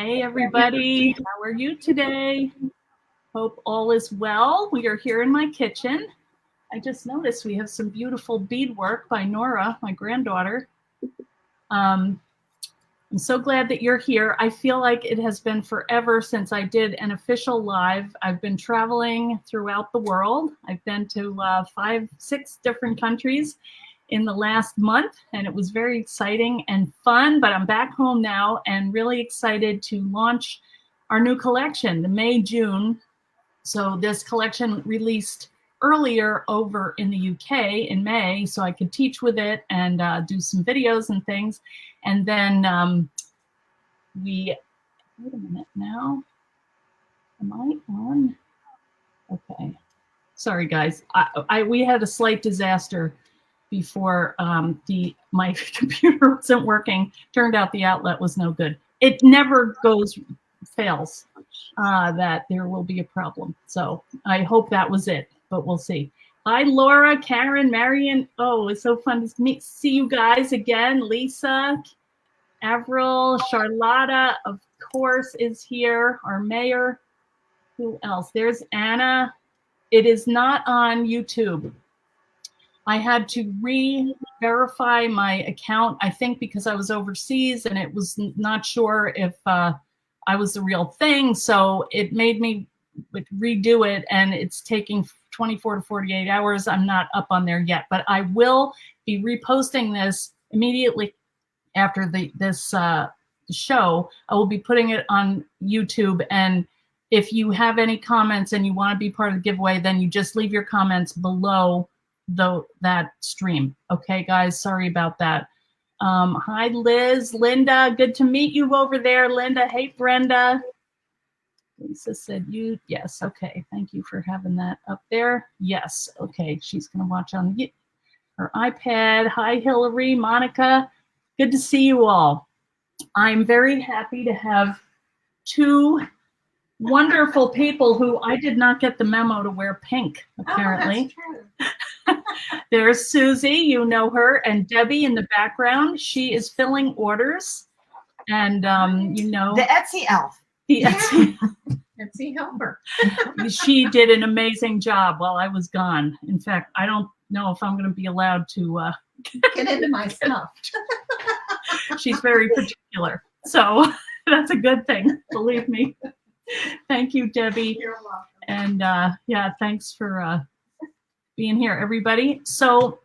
Hey everybody, how are you today? Hope all is well. We are here in my kitchen. I just noticed we have some beautiful beadwork by Nora, my granddaughter. I'm so glad that you're here. I feel like it has been forever since I did an official live. I've been traveling throughout the world. I've been to 5-6 different countries in the last month, and it was very exciting and fun, but I'm back home now and really excited to launch our new collection, the May-June. So this collection released earlier over in the UK in May, so I could teach with it and do some videos and things. And then wait a minute now, am I on? Okay, sorry guys, we had a slight disaster before my computer wasn't working. Turned out the outlet was no good. It never fails that there will be a problem. So I hope that was it, but we'll see. Hi, Laura, Karen, Marion. Oh, it's so fun to see you guys again. Lisa, Avril, Charlotta, of course, is here. Our mayor. Who else? There's Anna. It is not on YouTube. I had to re-verify my account, I think because I was overseas and it was not sure if I was the real thing. So it made me redo it, and it's taking 24 to 48 hours. I'm not up on there yet, but I will be reposting this immediately after this show. I will be putting it on YouTube, and if you have any comments and you want to be part of the giveaway, then you just leave your comments below that stream. Okay, guys, sorry about that. Hi, Liz, Linda, good to meet you over there, Linda. Hey, Brenda. Lisa said yes, okay, thank you for having that up there. Yes, okay, she's gonna watch on her iPad. Hi, Hillary, Monica, good to see you all. I'm very happy to have two wonderful people who I did not get the memo to wear pink, apparently. Oh, that's true. There's Susie, you know her, and Debbie in the background. She is filling orders, and you know, the Etsy elf. The Etsy, Etsy helper. She did an amazing job while I was gone. In fact, I don't know if I'm going to be allowed to get into my stuff. She's very particular, so that's a good thing, believe me. Thank you, Debbie. You're welcome. And yeah, thanks for being here, everybody. So,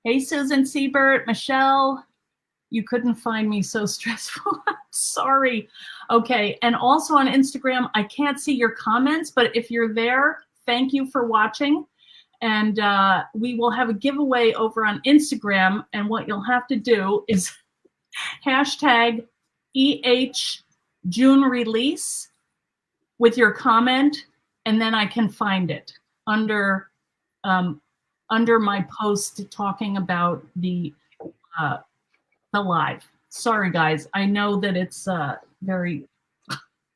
hey, Susan Siebert, Michelle, you couldn't find me, so stressful. I'm sorry. Okay, and also on Instagram, I can't see your comments, but if you're there, thank you for watching. And we will have a giveaway over on Instagram, and what you'll have to do is hashtag June Release with your comment, and then I can find it under my post talking about the live. Sorry, guys. I know that it's very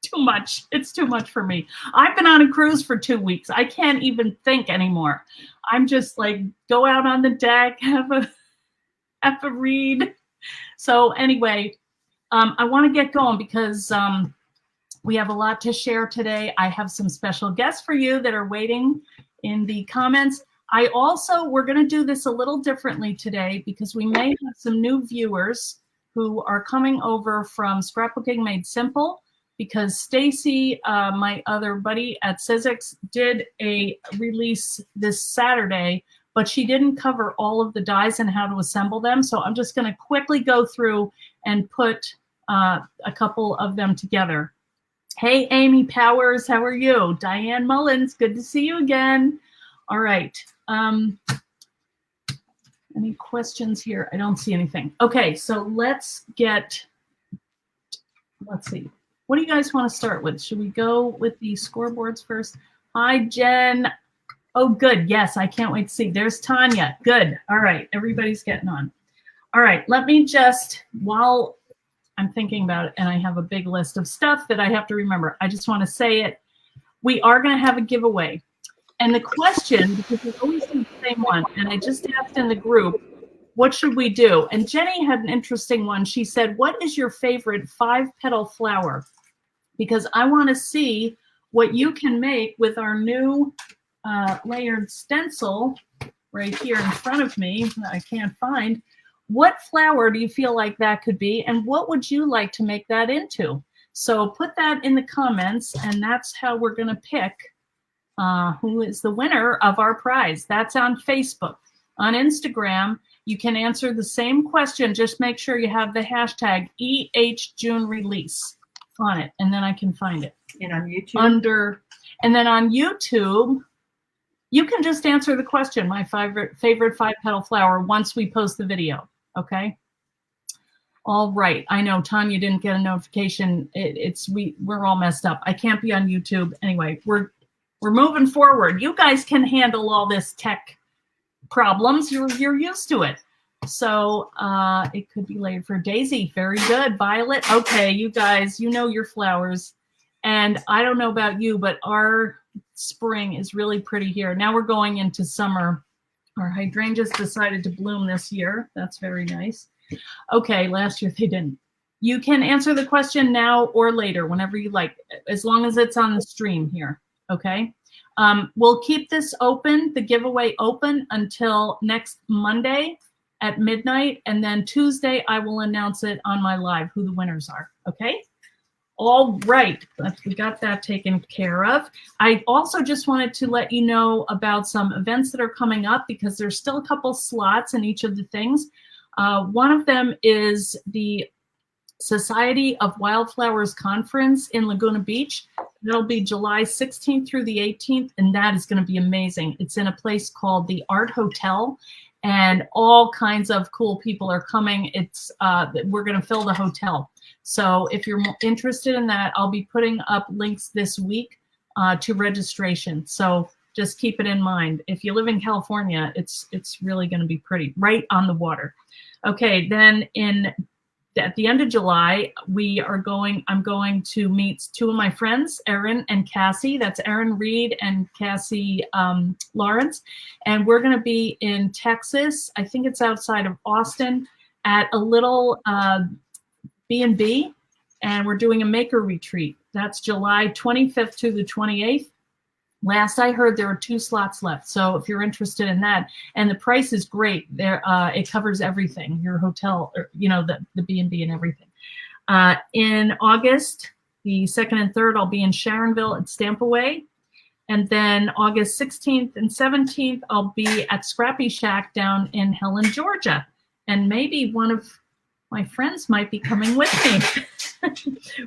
too much. It's too much for me. I've been on a cruise for 2 weeks. I can't even think anymore. I'm just like, go out on the deck, have a read. So anyway, I want to get going because we have a lot to share today. I have some special guests for you that are waiting in the comments. We're going to do this a little differently today because we may have some new viewers who are coming over from Scrapbooking Made Simple, because Stacy, my other buddy at Sizzix, did a release this Saturday, but she didn't cover all of the dies and how to assemble them. So I'm just going to quickly go through and put a couple of them together. Hey, Amy Powers, how are you? Diane Mullins, good to see you again. All right. Any questions here? I don't see anything. Okay, so let's see. What do you guys want to start with? Should we go with the scoreboards first? Hi, Jen. Oh, good. Yes, I can't wait to see. There's Tanya. Good. All right, everybody's getting on. All right, let me just, while I'm thinking about it, and I have a big list of stuff that I have to remember, I just want to say it. We are going to have a giveaway. And the question, because we always do the same one, and I just asked in the group, what should we do? And Jenny had an interesting one. She said, what is your favorite 5-petal flower? Because I want to see what you can make with our new layered stencil right here in front of me that I can't find. What flower do you feel like that could be? And what would you like to make that into? So put that in the comments, and that's how we're going to pick who is the winner of our prize. That's on Facebook. On Instagram, you can answer the same question. Just make sure you have the hashtag #EHJuneRelease on it, and then I can find it. And on YouTube? And then on YouTube, you can just answer the question, my favorite 5-petal flower, once we post the video, okay? All right, I know Tanya didn't get a notification. We're all messed up. I can't be on YouTube. Anyway, we're moving forward. You guys can handle all this tech problems. You're used to it. So it could be laid for Daisy. Very good. Violet. Okay, you guys, you know your flowers. And I don't know about you, but our spring is really pretty here. Now we're going into summer. Our hydrangeas decided to bloom this year. That's very nice. Okay, last year they didn't. You can answer the question now or later, whenever you like, as long as it's on the stream here, okay? We'll keep this open, the giveaway open, until next Monday at midnight, and then Tuesday I will announce it on my live, who the winners are, okay? All right, we got that taken care of. I also just wanted to let you know about some events that are coming up, because there's still a couple slots in each of the things. One of them is the Society of Wildflowers Conference in Laguna Beach. That'll be July 16th through the 18th, and that is going to be amazing. It's in a place called the Art Hotel, and all kinds of cool people are coming. We're going to fill the hotel. So if you're interested in that, I'll be putting up links this week to registration. So just keep it in mind. If you live in California, it's really going to be pretty, right on the water. Okay, then at the end of July, I'm going to meet two of my friends, Erin and Cassie. That's Erin Reed and Cassie Lawrence. And we're going to be in Texas. I think it's outside of Austin at a little B&B. And we're doing a maker retreat. That's July 25th to the 28th. Last I heard, there are 2 slots left. So if you're interested in that, and the price is great, there it covers everything, your hotel, or, you know, the B&B and everything. In August, the 2nd and 3rd, I'll be in Sharonville at Stampaway. And then August 16th and 17th, I'll be at Scrappy Shack down in Helen, Georgia. And maybe one of my friends might be coming with me.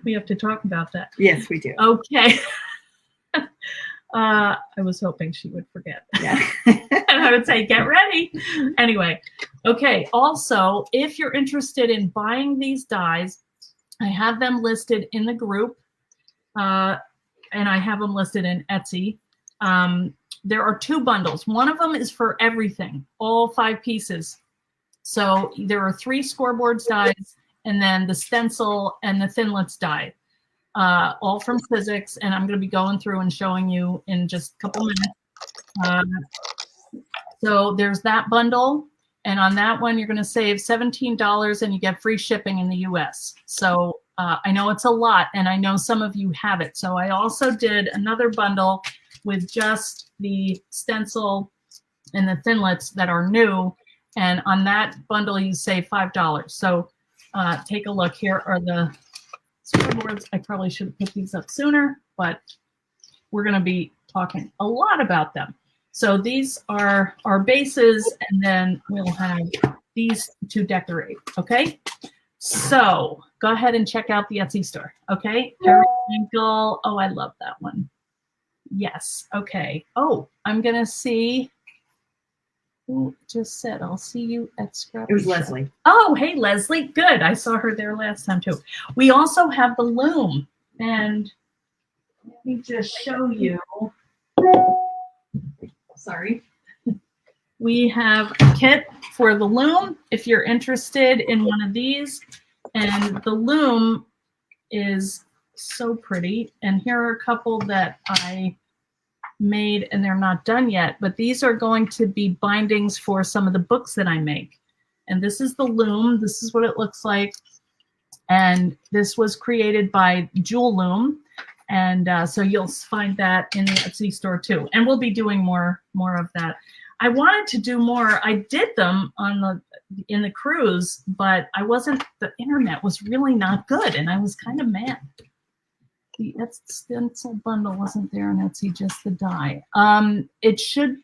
We have to talk about that. Yes, we do. Okay. I was hoping she would forget. Yeah. And I would say, get ready. Anyway, okay. Also, if you're interested in buying these dies, I have them listed in the group, and I have them listed in Etsy. There are 2 bundles. One of them is for everything, all 5 pieces. So there are 3 scoreboards dies, and then the stencil and the Thinlits die. All from Sizzix, and I'm going to be going through and showing you in just a couple minutes. So there's that bundle, and on that one you're going to save $17 and you get free shipping in the US. So I know it's a lot, and I know some of you have it. So I also did another bundle with just the stencil and the Thinlits that are new, and on that bundle you save $5. So take a look. Here are the scoreboards. I probably should have put these up sooner, but we're going to be talking a lot about them. So these are our bases, and then we'll have these to decorate, okay? So go ahead and check out the Etsy store, okay? Periwinkle. Oh, I love that one. Yes, okay. Oh, I'm going to see who just said, I'll see you at Scrappy. It was Shack. Leslie. Oh, hey, Leslie. Good. I saw her there last time, too. We also have the loom. And let me just show you. Sorry. We have a kit for the loom if you're interested in one of these. And the loom is so pretty. And here are a couple that I made, and they're not done yet, but these are going to be bindings for some of the books that I make. And this is the loom. This is what it looks like. And this was created by Jewel Loom. And so you'll find that in the Etsy store too. And we'll be doing more of that. I wanted to do more. I did them in the cruise, but the internet was really not good. And I was kind of mad. The stencil bundle wasn't there on Etsy, just the die. It should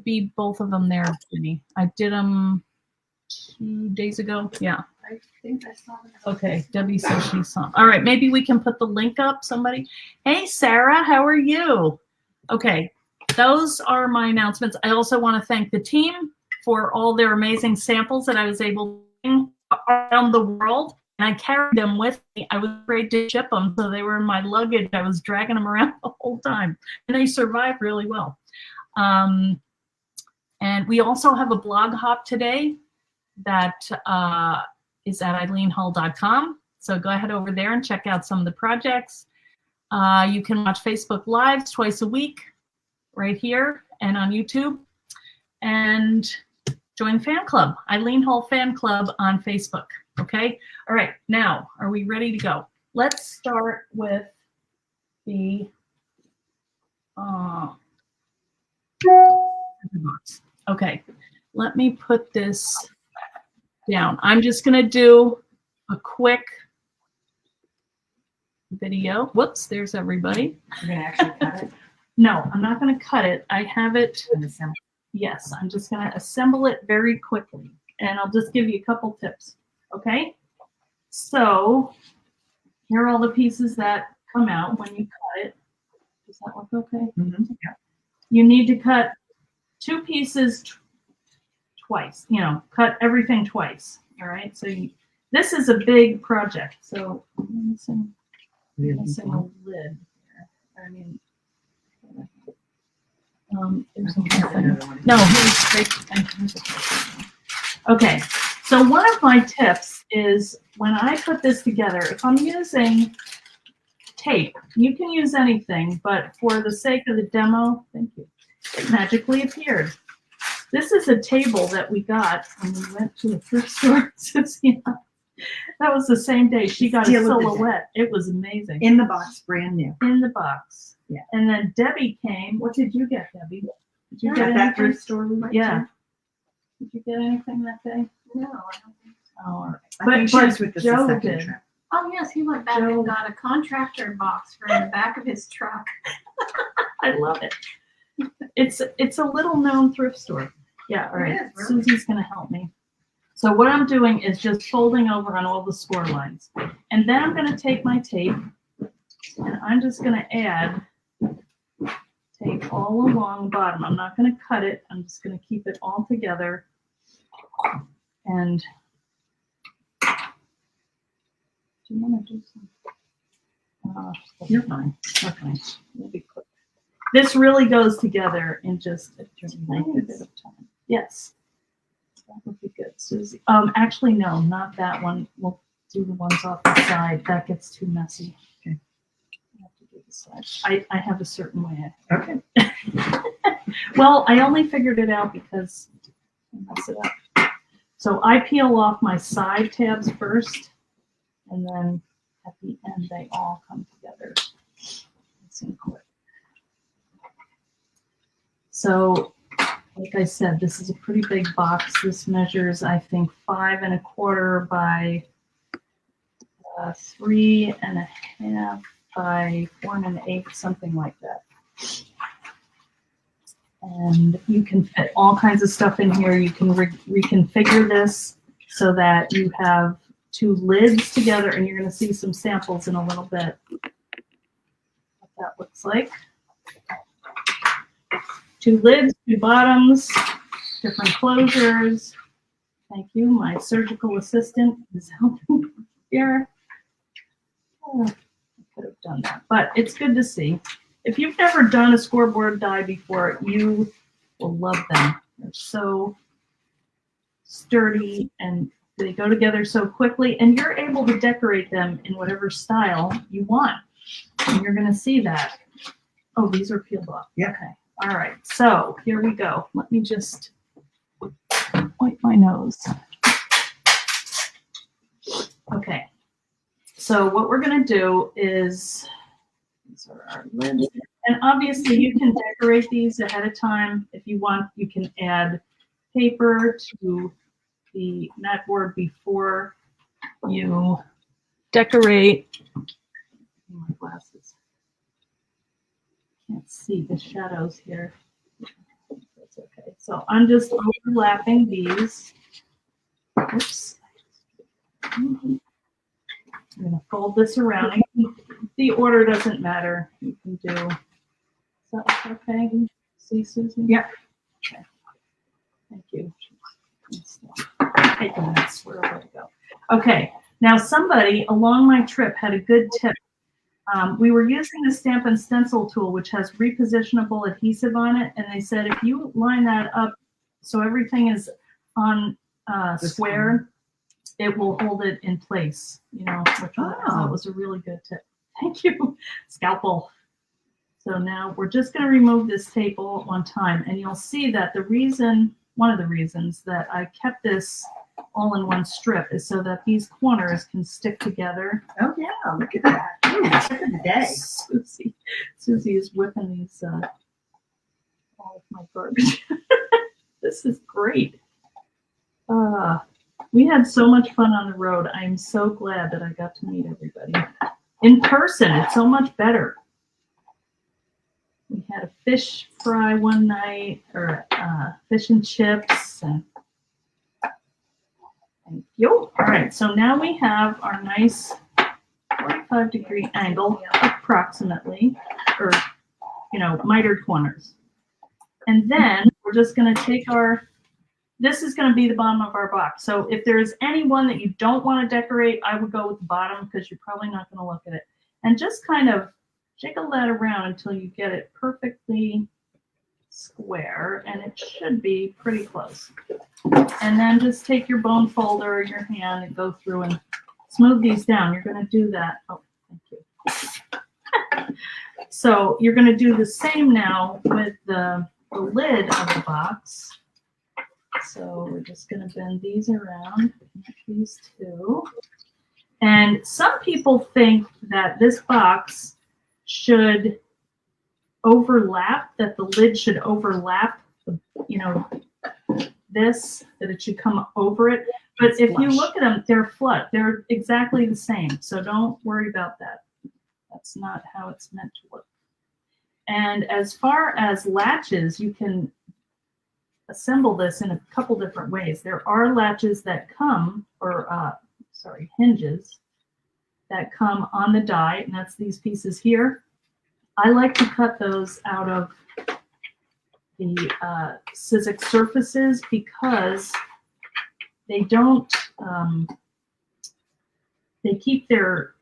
be both of them there, Jenny. I did them 2 days ago. Yeah. I think I saw it. Okay, Debbie says she saw. All right, maybe we can put the link up, somebody. Hey, Sarah, how are you? Okay, those are my announcements. I also want to thank the team for all their amazing samples that I was able to bring around the world. And I carried them with me. I was afraid to ship them, so they were in my luggage. I was dragging them around the whole time. And they survived really well. And we also have a blog hop today that is at eileenhull.com. So go ahead over there and check out some of the projects. You can watch Facebook Lives twice a week right here and on YouTube. And join fan club, Eileen Hull Fan Club on Facebook. Okay. All right. Now, are we ready to go? Let's start with the box. Okay. Let me put this down. I'm just going to do a quick video. Whoops, there's everybody. You're going to actually cut it? No, I'm not going to cut it. I have it. Yes, I'm just going to assemble it very quickly. And I'll just give you a couple tips. Okay? So here are all the pieces that come out when you cut it. Does that look okay? Mm-hmm. Yeah. You need to cut 2 pieces twice, cut everything twice. All right. So this is a big project. So I'm missing a lid here. I mean, there's another one. No, here's okay. So one of my tips is when I put this together, if I'm using tape, you can use anything, but for the sake of the demo, thank you, it magically appeared. This is a table that we got when we went to the thrift store. That was the same day she got a silhouette. It was amazing. In the box, brand new. In the box. Yeah. And then Debbie came. What did you get, Debbie? Did you get that anything? thrift store we went to? Did you get anything that day? No, I don't think so. Oh, all right. I think she was with the Joe second did. trip. Oh, yes, he went back and got a contractor box for in the back of his truck. I love it. It's a little known thrift store. Yeah, all right. It is, really. Susie's going to help me. So what I'm doing is just folding over on all the score lines. And then I'm going to take my tape and I'm just going to add tape all along the bottom. I'm not going to cut it. I'm just going to keep it all together. And do you want to do some? You're fine. Okay. We'll be quick. This really goes together in just a tiny bit of time. Yes. That would be good, Susie. Actually, no, not that one. We'll do the ones off the side. That gets too messy. Okay. I have to do the side. I have a certain way. Okay. Well, I only figured it out because I mess it up. So I peel off my side tabs first, and then at the end they all come together. Nice and quick. So, like I said, this is a pretty big box. This measures, I think, 5 1/4 by 3 1/2 by 4 1/8, something like that. And you can fit all kinds of stuff in here. You can reconfigure this so that you have 2 lids together, and you're going to see some samples in a little bit. What that looks like. 2 lids, 2 bottoms, different closures. Thank you. My surgical assistant is helping here. Oh, I could have done that, but it's good to see. If you've never done a scoreboard die before, you will love them. They're so sturdy and they go together so quickly, and you're able to decorate them in whatever style you want. And you're going to see that. Oh, these are peeled off. Yeah. Okay. All right. So here we go. Let me just wipe my nose. So what we're going to do is, these are our lids. And obviously you can decorate these ahead of time. If you want, you can add paper to the mat board before you decorate. My glasses. Can't see the shadows here. That's okay. So I'm just overlapping these. Oops. I'm going to fold this around. The order doesn't matter. You can do. Is that okay? See, Susan? Yep. Okay. Thank you. Taking this wherever to go. Okay. Now somebody along my trip had a good tip. We were using the Stamp and Stencil tool, which has repositionable adhesive on it, and they said if you line that up so everything is on square, it will hold it in place, you know, which that was a really good tip. Thank you, Scalpel. So now we're just going to remove this tape all at one time, and you'll see that the reason, one of the reasons that I kept this all in one strip is so that these corners can stick together. Oh yeah, look at that. Tip of the day. Susie is whipping these all of my garbage. This is great. We had so much fun on the road. I'm so glad that I got to meet everybody. In person, it's so much better. We had a fish fry one night, or fish and chips. And thank you. All right, so now we have our nice 45-degree angle, approximately, or, you know, mitered corners. And then we're just going to take our, this is going to be the bottom of our box. So if there's any one that you don't want to decorate, I would go with the bottom because you're probably not going to look at it. And just kind of jiggle that around until you get it perfectly square, and it should be pretty close. And then just take your bone folder or your hand and go through and smooth these down. You're going to do that. Oh, thank you. So you're going to do the same now with the lid of the box. So we're just going to bend these around, these two. And some people think that this box should overlap, that the lid should overlap, you know, this, that it should come over it. But if you look at them, they're flush. They're exactly the same. So don't worry about that. That's not how it's meant to work. And as far as latches, you can assemble this in a couple different ways. There are latches that come, or hinges that come on the die, and that's these pieces here. I like to cut those out of the Sizzix surfaces because they don't, they keep their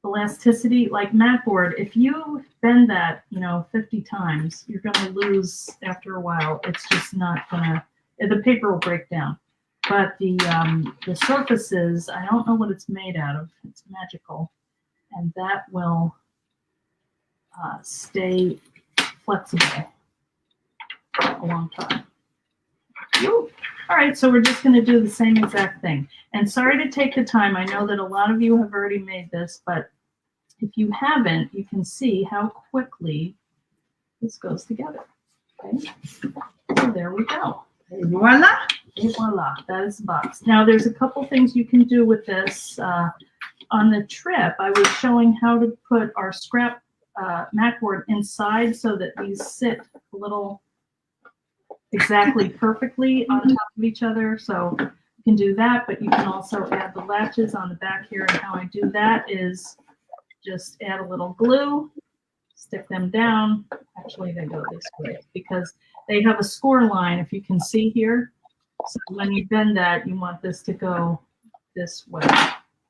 elasticity. Like mat board, if you bend that, you know, 50 times, you're going to lose after a while. It's just not going to, the paper will break down. But the surfaces, I don't know what it's made out of. It's magical. And that will stay flexible a long time. Woo. All right, so we're just going to do the same exact thing. And sorry to take the time. I know that a lot of you have already made this, but if you haven't, you can see how quickly this goes together. Okay, so there we go. Et voila. Et voila, that is the box. Now, there's a couple things you can do with this. On the trip, I was showing how to put our scrap mat board inside so that these sit a little exactly perfectly on top of each other. So you can do that, but you can also add the latches on the back here. And how I do that is just add a little glue, stick them down. Actually, they go this way because they have a score line, if you can see here. So when you bend that, you want this to go this way.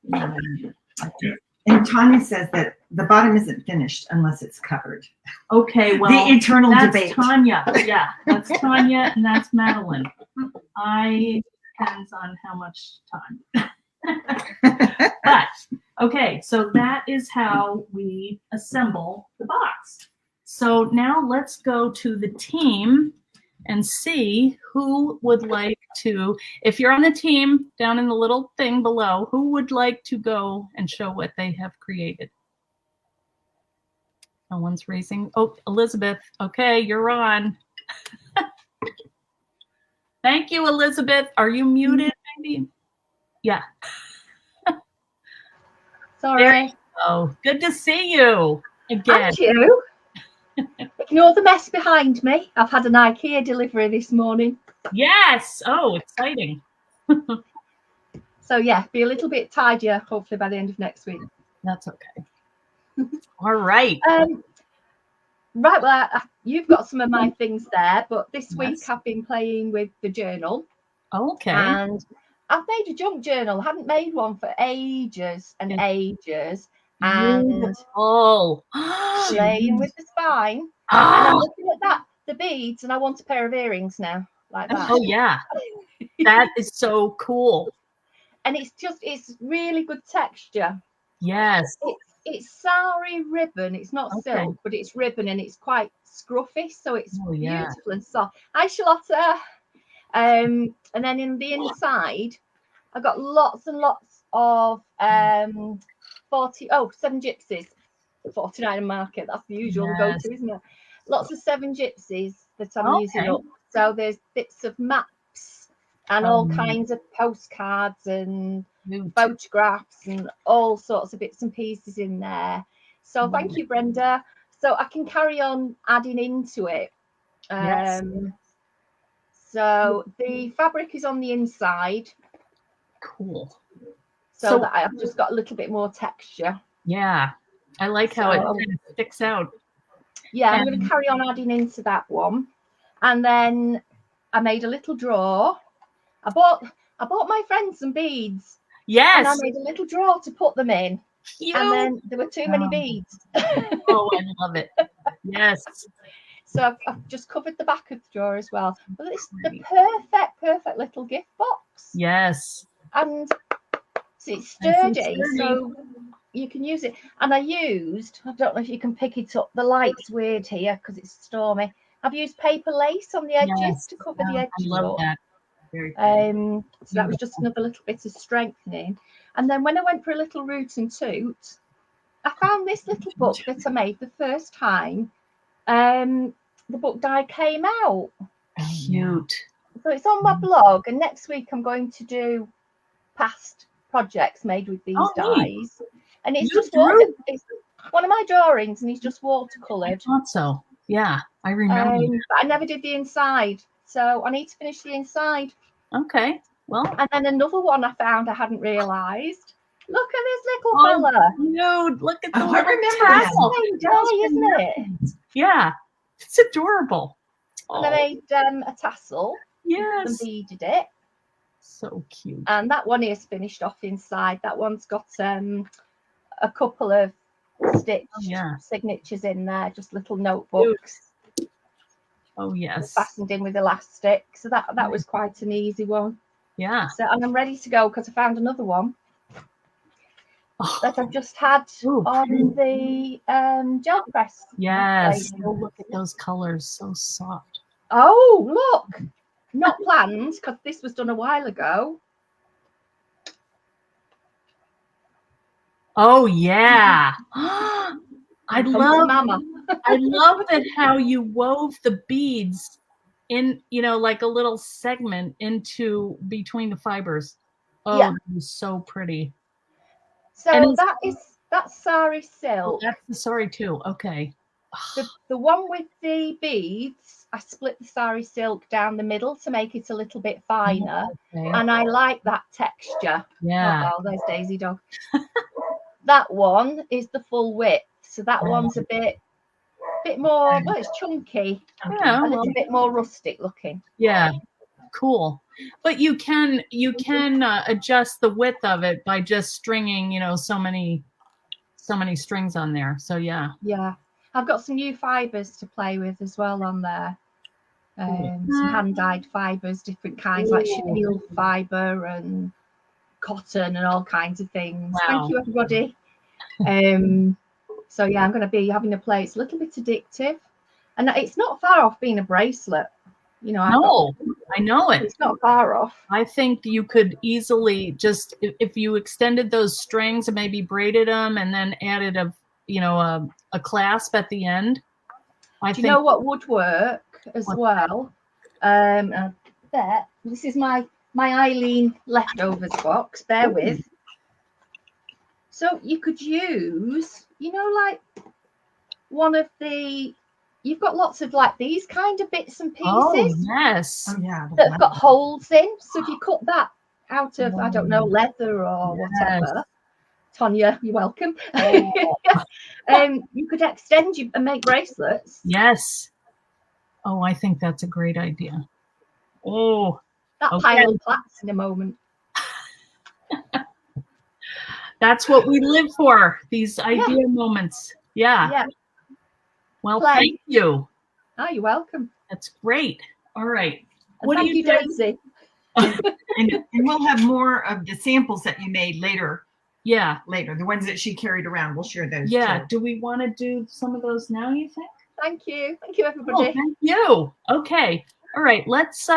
You know what I mean? And Tanya says that the bottom isn't finished unless it's covered. Okay, well, the eternal that's debate. Tanya. Yeah, that's Tanya, and that's Madeline. Depends on how much time. But okay, so that is how we assemble the box. So now let's go to the team and see who would like to, if you're on the team, down in the little thing below, who would like to go and show what they have created? No one's raising. Oh, Elizabeth. Okay, you're on. Thank you, Elizabeth. Are you muted, maybe? Yeah. Sorry. There you go. Good to see you again. And you. Ignore the mess behind me. I've had an IKEA delivery this morning. Yes. Oh, exciting. So yeah, be a little bit tidier, hopefully by the end of next week. That's okay. All right. Right, well, you've got some of my things there, but this week Yes. I've been playing with the journal. Okay. And I've made a junk journal. I hadn't made one for ages and ages. And oh, playing with the spine. Ah. And I'm looking at that, the beads, and I want a pair of earrings now, like that. Oh yeah, that is so cool. And it's really good texture. Yes. It's sari ribbon. It's not silk, but it's ribbon, and it's quite scruffy, so it's beautiful and soft. Hi, Charlotta. And then in the inside, I've got lots and lots of 7 gypsies. 49 market. That's the usual go-to, isn't it? Lots of 7 gypsies that I'm using up. So there's bits of maps and all kinds of postcards and photographs and all sorts of bits and pieces in there. So thank you, Brenda. So I can carry on adding into it. So the fabric is on the inside. Cool. So that I've just got a little bit more texture. Yeah. I like how it kind of sticks out. Yeah, I'm going to carry on adding into that one. And then I made a little drawer. I bought my friends some beads. Yes. And I made a little drawer to put them in. And then there were too many beads. Oh, I love it. Yes. So I've just covered the back of the drawer as well. But it's the perfect little gift box. Yes. And it's sturdy, so you can use it. And I don't know if you can pick it up, the light's weird here because it's stormy. I've used paper lace on the edges to cover the edges. I love that. Very so that was just another little bit of strengthening. And then when I went for a little root and toot, I found this little book that I made the first time. The book die came out. Cute. So it's on my blog, and next week I'm going to do past projects made with these dies. And it's it's one of my drawings, and he's just watercolored. I thought so. Yeah, I remember. But I never did the inside, so I need to finish the inside. Okay. Well, and then another one I found I hadn't realised. Look at this little fella. Dude, look at the I remember tassel, isn't it? Yeah, it's adorable. And I made a tassel. Yes. And beaded it. So cute. And that one is finished off inside. That one's got a couple of stitched signatures in there, just little notebooks. Oh yes. Fastened in with elastic. So that was quite an easy one. Yeah. So and I'm ready to go because I found another one that I've just had on the gel press. Yes. Oh, look at those colors, so soft. Oh, look. Not planned because this was done a while ago. Oh yeah. I love that how you wove the beads in, like a little segment into between the fibers. Oh, yeah. It was so pretty. So that's sari silk. Oh, that's the sari too. Okay. The one with the beads, I split the sari silk down the middle to make it a little bit finer. Okay. And I like that texture. Yeah. Oh, there's Daisy Dog. That one is the full width. So that one's a bit more, well, it's chunky. Yeah, a little bit more rustic looking. Yeah. Cool. But you can adjust the width of it by just stringing, so many strings on there. So yeah. Yeah. I've got some new fibers to play with as well on there. Some hand-dyed fibers, different kinds, like chenille fiber and cotton and all kinds of things. Wow. Thank you, everybody. So yeah, I'm going to be having a play. It's a little bit addictive, and it's not far off being a bracelet. I've got I know it. It's not far off. I think you could easily just, if you extended those strings and maybe braided them and then added a clasp at the end. Do you know what would work as well? I bet this is my Eileen leftovers box. Bear with. So you could use, like one of the. You've got lots of like these kind of bits and pieces. Oh, yes. Oh, yeah. That have got holes in. So if you cut that out of, I don't know, leather or whatever. Tonya, you're welcome. You could extend and make bracelets. Yes. Oh, I think that's a great idea. Oh. That pile of plaits in a moment. That's what we live for, these idea moments. Yeah. Well, thank you. Oh, you're welcome. That's great. All right. And thank you, Daisy. And we'll have more of the samples that you made later. Yeah. Later. The ones that she carried around. We'll share those. Yeah. Too. Do we want to do some of those now, you think? Thank you. Thank you, everybody. Oh, thank you. Okay. All right. Let's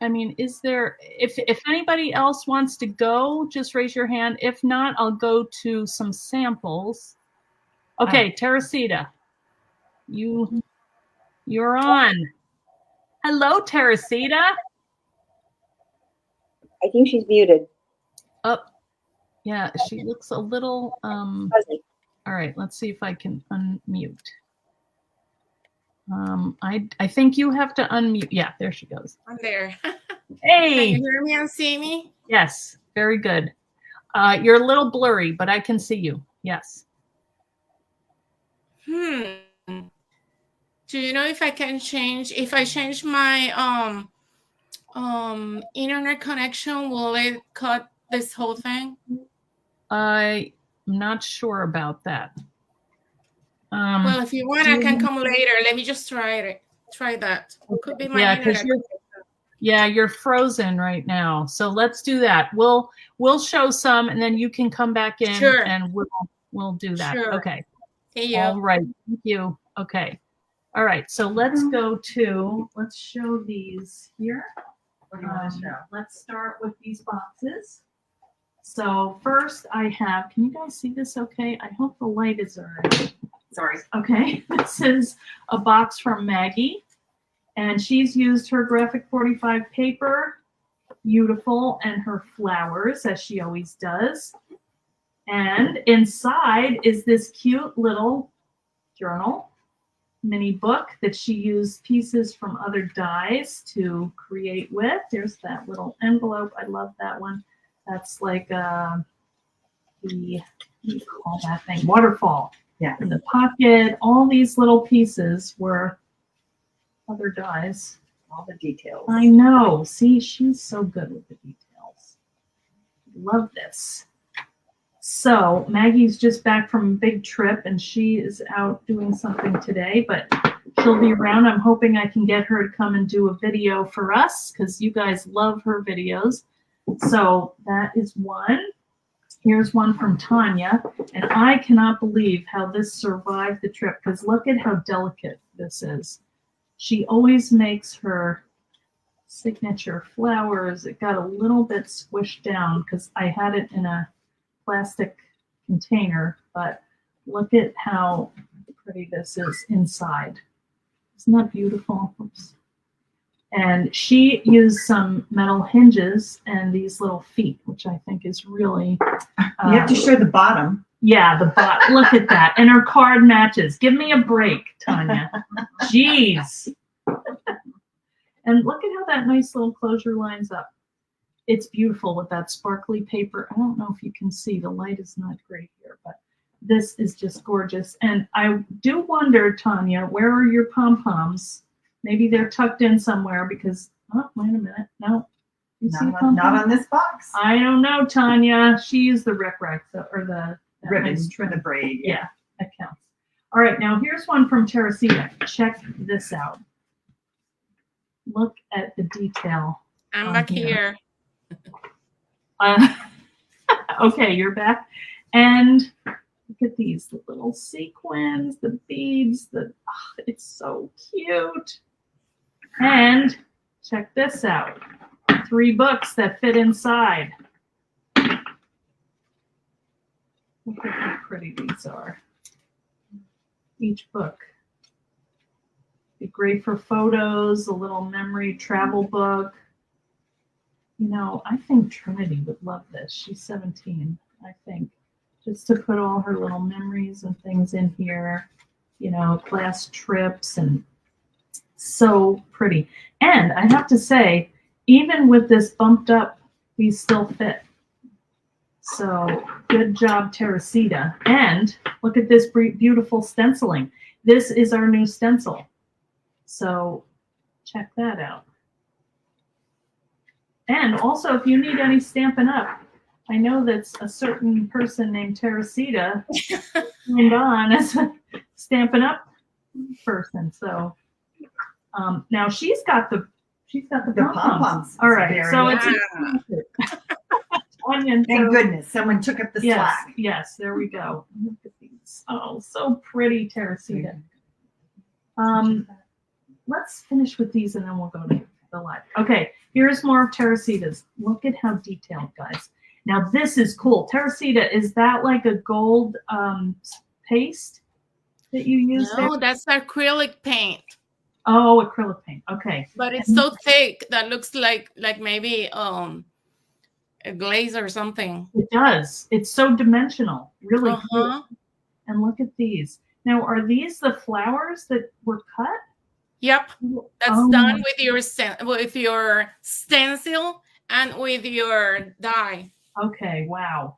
is there, if anybody else wants to go, just raise your hand. If not, I'll go to some samples. Okay, Teresita, you're on. Hello, Teresita. I think she's muted. Oh, yeah, she looks a little all right, let's see if I can unmute. I think you have to unmute. Yeah, there she goes. I'm there. Hey. Can you hear me and see me? Yes, very good. You're a little blurry, but I can see you. Yes. Do you know if I can change? If I change my internet connection, will it cut this whole thing? I'm not sure about that. Well, if you want, I can come later. Let me just try it. Try that. Could be my internet. You're frozen right now. So let's do that. We'll show some, and then you can come back in, and we'll do that. Sure. Okay. Hey, you. All right. Thank you. Okay. All right. So let's show these here. What do you want to show? Let's start with these boxes. So first I have, can you guys see this okay? I hope the light is all right. Sorry. Okay. This is a box from Maggie, and she's used her graphic 45 paper, beautiful, and her flowers, as she always does. And inside is this cute little journal mini book that she used pieces from other dies to create with. There's that little envelope. I love that one. That's like what do you call that thing? Waterfall. Yeah. In the pocket. All these little pieces were other dies. All the details. I know. See, she's so good with the details. Love this. So Maggie's just back from a big trip, and she is out doing something today, but she'll be around. I'm hoping I can get her to come and do a video for us, because you guys love her videos. So that is one. Here's one from Tanya, and I cannot believe how this survived the trip, because look at how delicate this is. She always makes her signature flowers. It got a little bit squished down because I had it in a plastic container, but look at how pretty this is inside. Isn't that beautiful? Oops. And she used some metal hinges and these little feet, which I think is really... you have to show the bottom. Yeah, the bottom. Look at that. And her card matches. Give me a break, Tanya. Jeez. And look at how that nice little closure lines up. It's beautiful with that sparkly paper. I don't know if you can see. The light is not great here, but this is just gorgeous. And I do wonder, Tanya, where are your pom-poms? Maybe they're tucked in somewhere because, oh, wait a minute. No. Not on this box. I don't know, Tanya. She used the rip-rack or the ribbons for the braid. Yeah, that counts. All right, now here's one from Teresita. Check this out. Look at the detail. I'm back here. Okay, you're back. And look at these the little sequins, the beads. It's so cute. And check this out. 3 books that fit inside. Look at how pretty these are. Each book. Be great for photos, a little memory travel book. You know, I think Trinity would love this. She's 17, I think. Just to put all her little memories and things in here. You know, class trips, and so pretty. And I have to say, even with this bumped up, these still fit. So good job, Teresita. And look at this beautiful stenciling. This is our new stencil. So check that out. And also, if you need any Stampin' Up, I know that's a certain person named Teresita signed on as a Stampin' Up person. So now she's got the pom-poms. All right, so it's onion. Thank goodness someone took up the slack. Yes, there we go. Look at these. Oh, so pretty, Teresita. Let's finish with these and then we'll go to the live. Okay, here's more of Teresita's. Look at how detailed, guys. Now this is cool. Teresita, is that like a gold paste that you use? No, there? that's acrylic paint. Oh, acrylic paint. Okay. But it's so thick that looks like maybe a glaze or something. It does. It's so dimensional. Really cool. And look at these. Now, are these the flowers that were cut? Yep. That's done with your stencil and with your die. Okay, wow.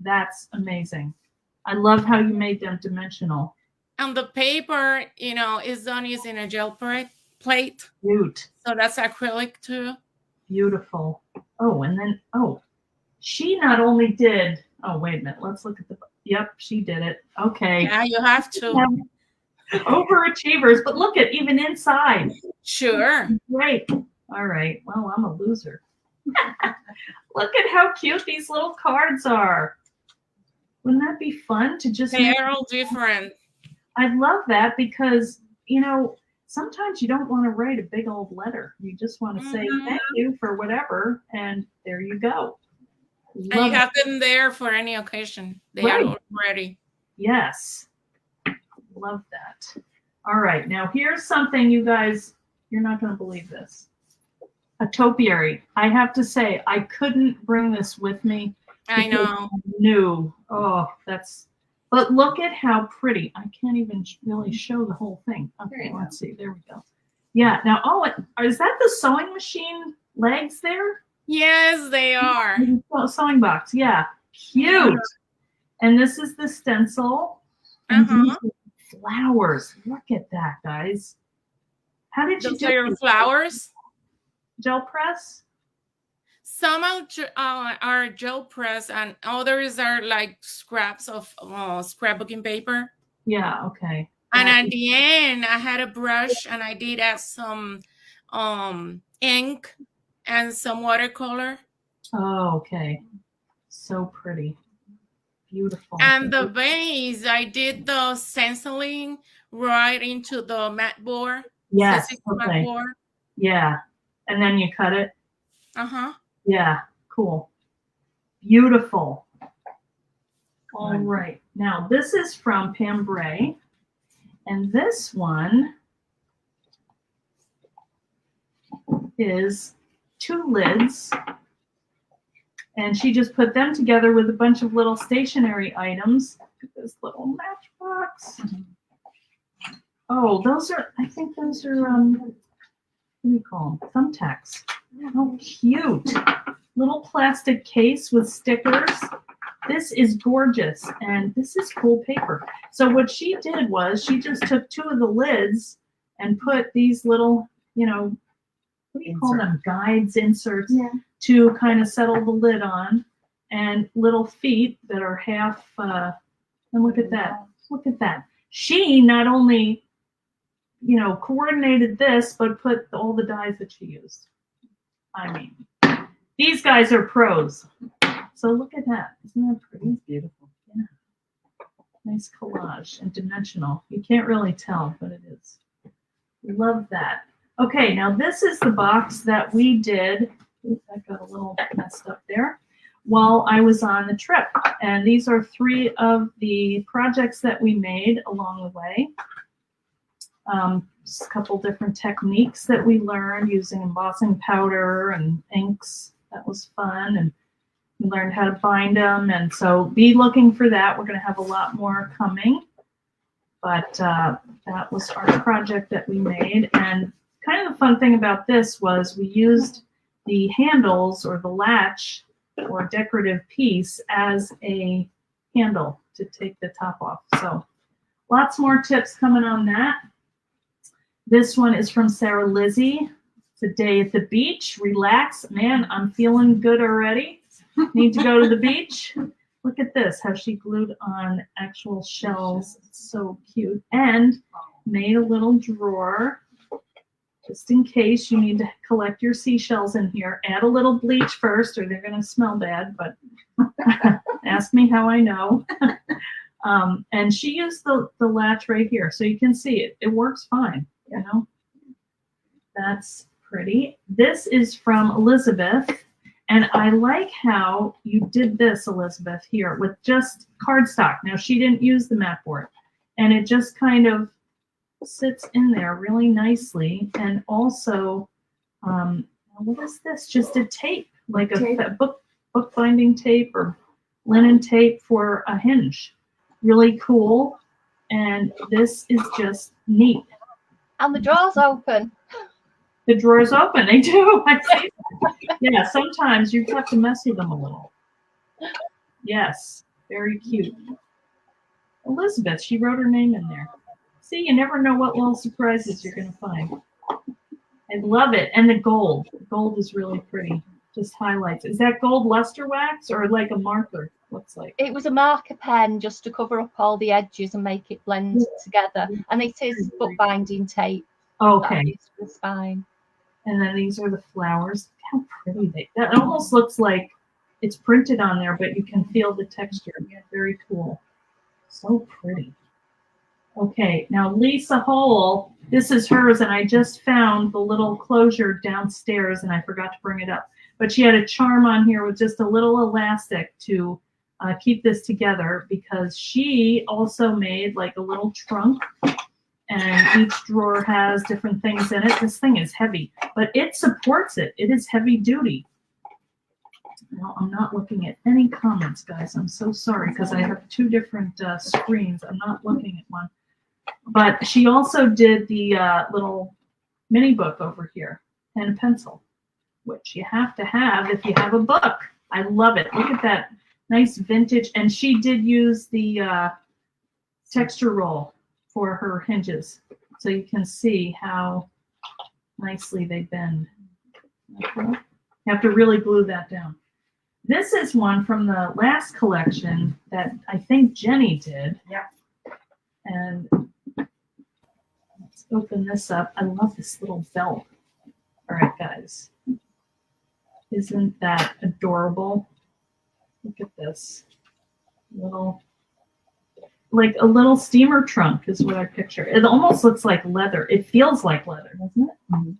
That's amazing. I love how you made them dimensional. And the paper, you know, is done using a gel plate. Cute. So that's acrylic too. Beautiful. Oh, and then, she not only did, wait a minute. Let's look at the, yep, she did it. Okay. Yeah, you have to. Overachievers, but look at even inside. Sure. Great. All right. Well, I'm a loser. Look at how cute these little cards are. Wouldn't that be fun to just They're all different. I love that because, you know, sometimes you don't want to write a big old letter. You just want to say thank you for whatever, and there you go. And you have them there for any occasion. They are ready. Yes. Love that. All right. Now here's something, you guys, you're not going to believe this. A topiary. I have to say, I couldn't bring this with me. I know. New. Oh, but look at how pretty. I can't even really show the whole thing. Okay, let's see. There we go. Yeah. Now, is that the sewing machine legs there? Yes, they are. Sewing box. Yeah. Cute. And this is the stencil. And flowers. Look at that, guys. How did you do your flowers? Gel press? Some are gel press and others are like scraps of scrapbooking paper. Yeah, okay. And at the end, I had a brush and I did add some ink and some watercolor. Oh, okay. So pretty. Beautiful. And the base, I did the stenciling right into the mat board. Yes. Okay. Mat board. Yeah. And then you cut it? Yeah, cool. Beautiful. All right. Now, this is from Pam Bray. And this one is 2 lids. And she just put them together with a bunch of little stationery items. Look at this little matchbox. Oh, I think those are, what do you call them? Thumbtacks. How cute. Little plastic case with stickers. This is gorgeous. And this is cool paper. So what she did was she just took 2 of the lids and put these little, you know, what do you call them? Guides, inserts, to kind of settle the lid on. And little feet that are half, and look at that. Look at that. She not only, you know, coordinated this, but put all the dies that she used. I mean, these guys are pros. So look at that. Isn't that pretty? It's beautiful. Yeah. Nice collage and dimensional. You can't really tell, but it is. Love that. Okay, now this is the box that we did. Oops, that got a little messed up there. While I was on the trip. And these are 3 of the projects that we made along the way. Just a couple different techniques that we learned using embossing powder and inks. That was fun. And we learned how to bind them. And so be looking for that. We're going to have a lot more coming. But that was our project that we made. And kind of the fun thing about this was we used the handles or the latch or decorative piece as a handle to take the top off. So lots more tips coming on that. This one is from Sarah Lizzie. It's a day at the beach. Relax. Man, I'm feeling good already. Need to go to the beach. Look at this, how she glued on actual shells. It's so cute. And made a little drawer just in case you need to collect your seashells in here. Add a little bleach first or they're going to smell bad, but ask me how I know. And she used the latch right here, so you can see it. It works fine, you know. That's pretty. This is from Elizabeth, and I like how you did this, Elizabeth, here with just cardstock. Now, she didn't use the mat board, and it just kind of sits in there really nicely. And also, what is this? Just a tape, like a book binding tape or linen tape for a hinge. Really cool. And this is just neat. And the drawers open. The drawers open. They do. I see that. Yeah, sometimes you have to mess with them a little. Yes, very cute. Elizabeth, she wrote her name in there. See, you never know what little surprises you're going to find. I love it. And the gold. The gold is really pretty. Just highlights. Is that gold luster wax or like a marker? Looks like. It was a marker pen just to cover up all the edges and make it blend together. And it is bookbinding tape. Okay. For the spine. And then these are the flowers. How pretty they. That almost looks like it's printed on there, but you can feel the texture. Yeah, very cool. So pretty. Okay, now Lisa Hole, this is hers, and I just found the little closure downstairs, and I forgot to bring it up. But she had a charm on here with just a little elastic to keep this together, because she also made like a little trunk, and each drawer has different things in it. This thing is heavy, but it supports it. It is heavy duty. Well, I'm not looking at any comments, guys. I'm so sorry, because I have 2 different screens. I'm not looking at one. But she also did the little mini book over here and a pencil, which you have to have if you have a book. I love it. Look at that nice vintage. And she did use the texture roll for her hinges, so you can see how nicely they bend. Okay. You have to really glue that down. This is one from the last collection that I think Jenny did. Yeah. And let's open this up. I love this little belt. All right, guys. Isn't that adorable? Look at this. Little, like a little steamer trunk is what I picture. It almost looks like leather. It feels like leather, doesn't it? Mm-hmm.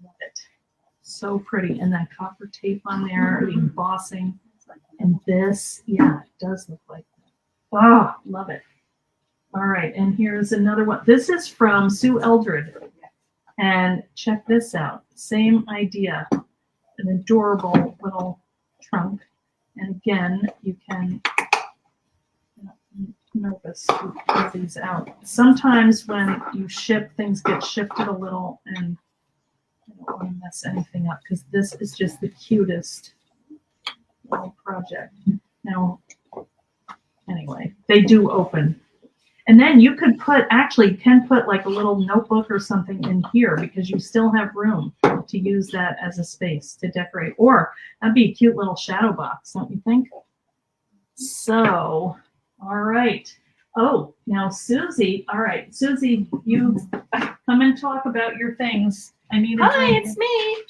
Love it. So pretty. And that copper tape on there, the embossing. And this, yeah, it does look like that. Oh, love it. All right, and here's another one. This is from Sue Eldred. And check this out. Same idea. An adorable little trunk. And again, you can, I'm nervous to pull these out. Sometimes when you ship, things get shifted a little, and I don't want to mess anything up, because this is just the cutest little project. Now, anyway, they do open. And then you could put, actually, you can put like a little notebook or something in here, because you still have room to use that as a space to decorate. Or that'd be a cute little shadow box, don't you think? So, all right. Oh, now Susie. All right, Susie, you come and talk about your things. I need a drink. It's me.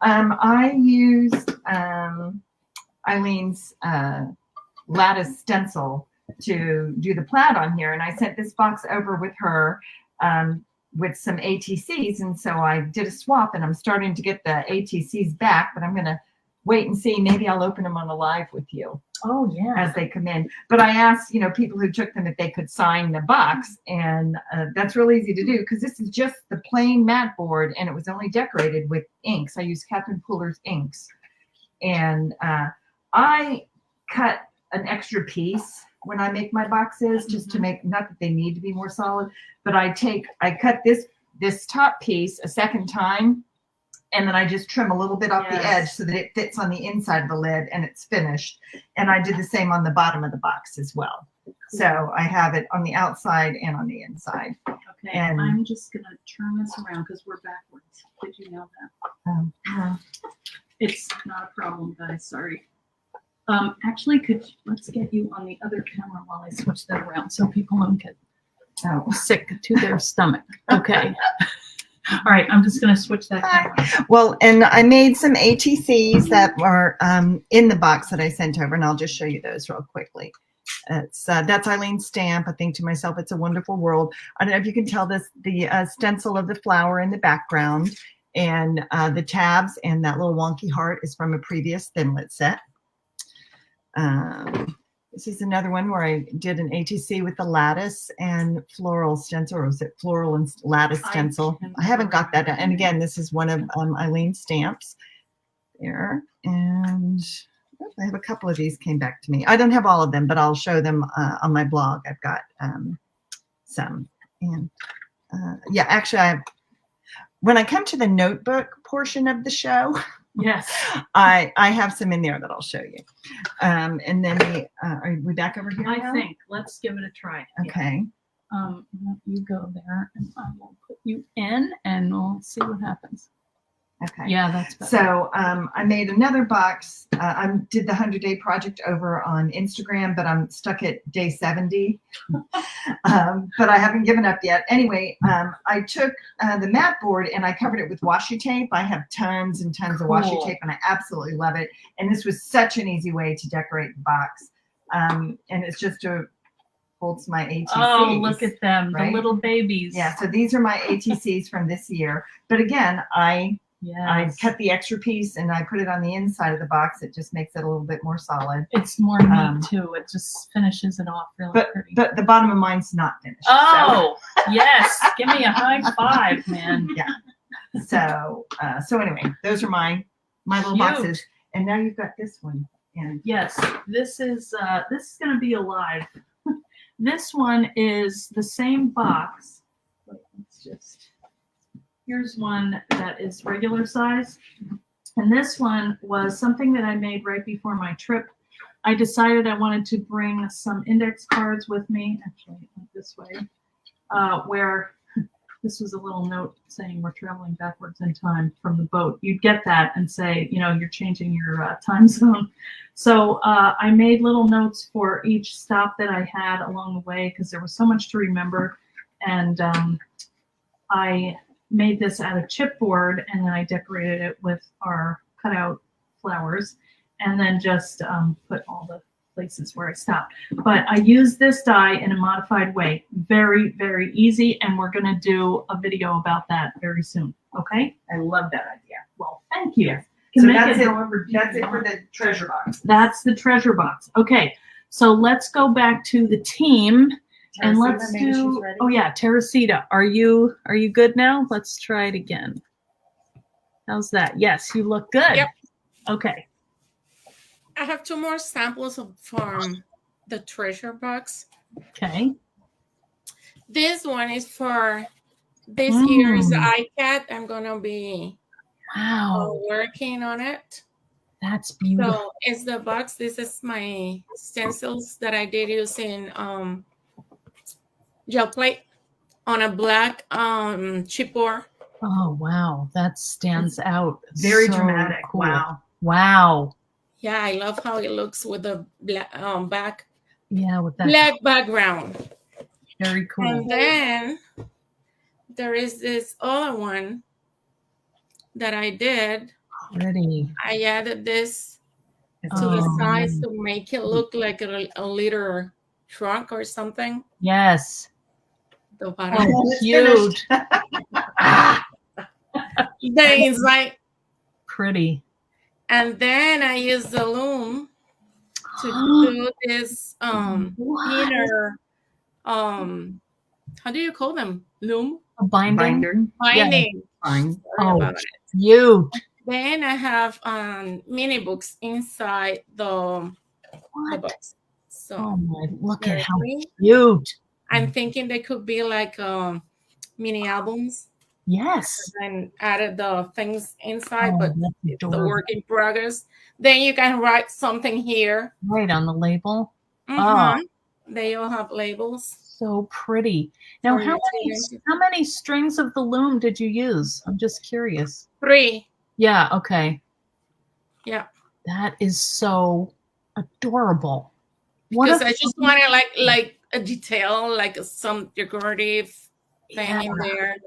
I used Eileen's lattice stencil to do the plaid on here, and I sent this box over with her with some ATCs. And so I did a swap, and I'm starting to get the ATCs back, but I'm going to wait and see. Maybe I'll open them on a live with you. Oh, yeah. As they come in. But I asked, people who took them if they could sign the box, and that's real easy to do because this is just the plain mat board, and it was only decorated with inks. I used Catherine Pooler's inks, and I cut an extra piece when I make my boxes just to make, not that they need to be more solid, but I cut this top piece a second time, and then I just trim a little bit off the edge so that it fits on the inside of the lid and it's finished. And I did the same on the bottom of the box as well. So I have it on the outside and on the inside. Okay, and I'm just going to turn this around because we're backwards. Did you know that? It's not a problem, guys. Sorry. Actually, let's get you on the other camera while I switch that around so people don't get sick to their stomach. Okay. All right, I'm just going to switch that camera. Well, and I made some ATCs that were in the box that I sent over, and I'll just show you those real quickly. That's Eileen's stamp. I think to myself, it's a wonderful world. I don't know if you can tell this, the stencil of the flower in the background, and the tabs and that little wonky heart is from a previous Thinlit set. This is another one where I did an ATC with the lattice and floral stencil, or was it floral and lattice stencil? I haven't got that. And again, this is one of Eileen's stamps there. And I have a couple of these came back to me. I don't have all of them, but I'll show them on my blog. I've got some. And yeah, actually, when I come to the notebook portion of the show, yes, I have some in there that I'll show you. And then are we back over here? I think. Let's give it a try. Okay. Yeah. You go there, and I will put you in, and we'll see what happens. Okay. Yeah, that's better. So I made another box. I did the 100-day project over on Instagram, but I'm stuck at day 70. But I haven't given up yet. Anyway, I took the mat board and I covered it with washi tape. I have tons and tons of washi tape, and I absolutely love it. And this was such an easy way to decorate the box. And it's just holds my ATCs. Oh, look at them, right? The little babies. Yeah, so these are my ATCs from this year. But again, I cut the extra piece and I put it on the inside of the box. It just makes it a little bit more solid. It's more neat too. It just finishes it off really pretty. But the bottom of mine's not finished. Oh, yes. Give me a high five, man. Yeah. So anyway, those are my little boxes. And now you've got this one. And yes, this is going to be alive. This one is the same box. Wait, let's just. Here's one that is regular size. And this one was something that I made right before my trip. I decided I wanted to bring some index cards with me, actually this way, where this was a little note saying we're traveling backwards in time from the boat. You'd get that and say, you're changing your time zone. So I made little notes for each stop that I had along the way because there was so much to remember. And I made this out of chipboard, and then I decorated it with our cutout flowers, and then just put all the places where I stopped. But I used this die in a modified way. Very, very easy, and we're going to do a video about that very soon. Okay? I love that idea. Well, thank you. Yes. You So make that's it. however deep That's you it for want. the treasure box. That's the treasure box. Okay, so let's go back to the team. And let's do, oh yeah, Teresita, are you good now? Let's try it again. How's that? Yes, you look good. Yep. Okay. I have two more samples from the treasure box. Okay. This one is for this year's iCat. I'm going to be working on it. That's beautiful. So it's the box. This is my stencils that I did using gel plate on a black chipboard. Oh, wow. That stands out. Very So dramatic. cool. Wow. Wow. Yeah, I love how it looks with the black Yeah, with that. black background. Very cool. And then there is this other one that I did. Pretty. I added this to Oh. the sides to make it look like a little trunk or something. Yes. the bottom. Oh, It's huge. The inside. Pretty. And then I use the loom to do this What? inner how do you call them? Loom? A binding. Binder. Binding. Fine. Sorry Oh, about it. huge. Then I have mini books inside the What? box. So Oh my! Look there at are how three. huge. I'm thinking they could be like mini albums. Yes. And added the things inside, Oh, but that's it's the adorable. work in progress. Then you can write something here. Right on the label. Mhm. They all have labels. So pretty. Now, For your how many strings of the loom did you use? I'm just curious. 3. Yeah. Okay. Yeah. That is so adorable. What Because a I just wanted like a detail, like some decorative thing Yeah. in there.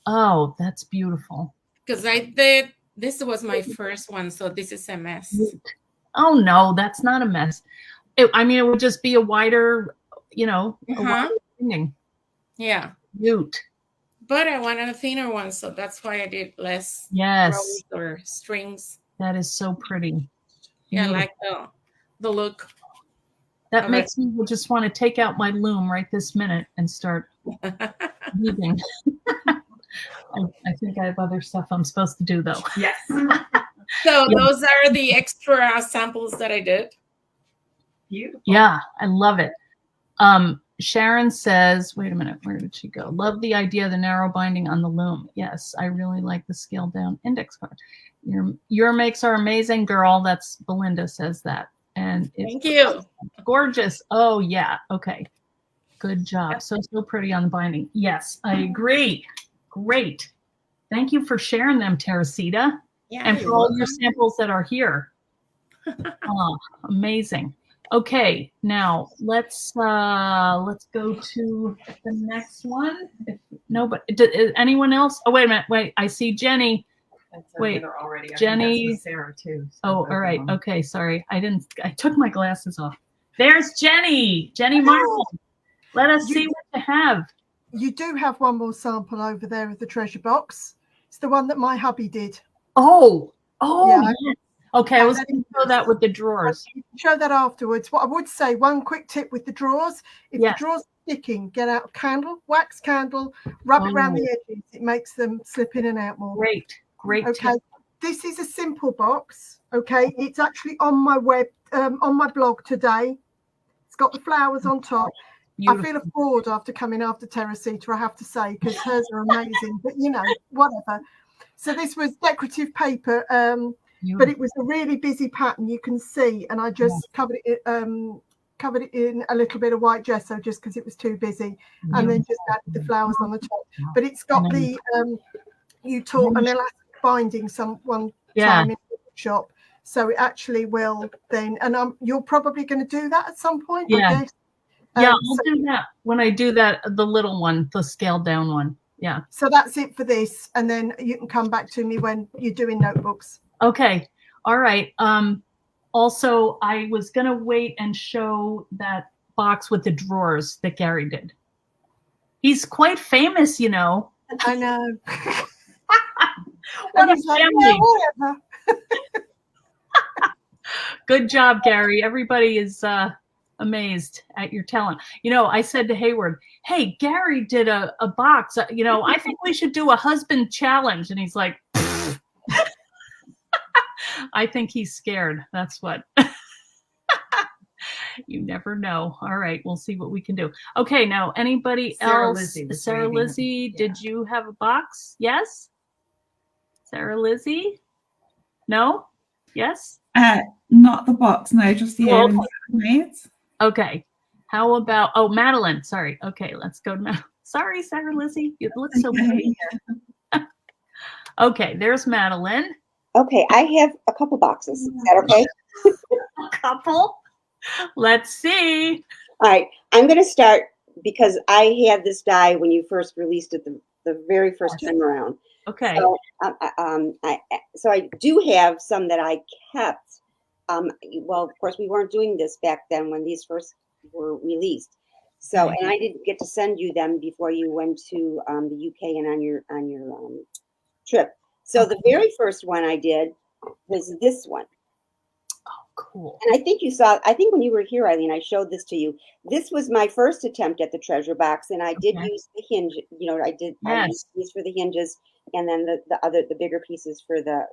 Oh, that's beautiful. Because I did, this was my first one, so this is a mess. Oh no, that's not a mess. I mean, it would just be a wider, a wider thing. Yeah. Cute. But I wanted a thinner one, so that's why I did less Yes, rows or strings. that is so pretty. Yeah, I Beautiful. like the look. That of makes me just want to take out my loom right this minute and start weaving. I think I have other stuff I'm supposed to do though. Yes. So those are the extra samples that I did. Beautiful. Yeah, I love it. Sharon says, wait a minute, where did she go? Love the idea of the narrow binding on the loom. Yes, I really like the scaled down index card. Your makes are amazing, girl. That's Belinda says that. And it's Thank you. gorgeous. Oh yeah. Okay. Good job. So pretty on the binding. Yes, I agree. Great. Thank you for sharing them, Teresita. Yeah, And you're for all your welcome. samples that are here. Amazing. Okay, now let's go to the next one. Anyone else? Oh, wait a minute. Wait, I see Jenny. Wait, already. Jenny. Sarah too. So Oh, both all of right. them. Okay, sorry. I took my glasses off. There's Jenny. Jenny Martin. Let us see what you have. You do have one more sample over there of the treasure box. It's the one that my hubby did. Oh, Yeah. yes. Okay, I was going to show that with the drawers. Show that afterwards. What I would say, one quick tip with the drawers, if Yes. the drawers are sticking, get out a candle, wax candle, rub it around the edges. It makes them slip in and out more. Great Okay. tip. This is a simple box. Okay. It's actually on my on my blog today. It's got the flowers on top. Beautiful. I feel a fraud after coming after Teresita, I have to say, because hers are amazing, but whatever. So this was decorative paper, but it was a really busy pattern, you can see, and I just covered it in a little bit of white gesso just because it was too busy, and then just added the flowers on the top. But it's got the you taught an elastic binding one time in the shop, so it actually will then, and you're probably going to do that at some point, I guess. Yeah, I'll do that when I do that, the little one, the scaled down one. Yeah. So that's it for this. And then you can come back to me when you're doing notebooks. Okay. All right. Also, I was going to wait and show that box with the drawers that Gary did. He's quite famous, I know. What a like, family. yeah, whatever. Good job, Gary. Everybody is amazed at your talent. I said to Hayward, hey, Gary did a box. I think we should do a husband challenge. And he's like, I think he's scared. That's what. You never know. All right, we'll see what we can do. Okay, now anybody else? Sarah Lizzie, did you have a box? Yes? Sarah Lizzie? No? Yes? Not the box, no, just the earrings. Okay. How about, Madeline, sorry. Okay, let's go to Madeline. Sorry, Sarah Lizzie. You look so pretty. Okay, there's Madeline. Okay, I have a couple boxes. Is that okay? A couple? Let's see. All right, I'm going to start because I had this die when you first released it the very first time around. Okay. So, I do have some that I kept. Well, of course, we weren't doing this back then when these first were released. So, and I didn't get to send you them before you went to the UK and on your trip. So the very first one I did was this one. Cool. And I think you saw, I think when you were here, Eileen, I showed this to you. This was my first attempt at the treasure box, and I did use the hinge, you know, I used these for the hinges, and then the bigger pieces for the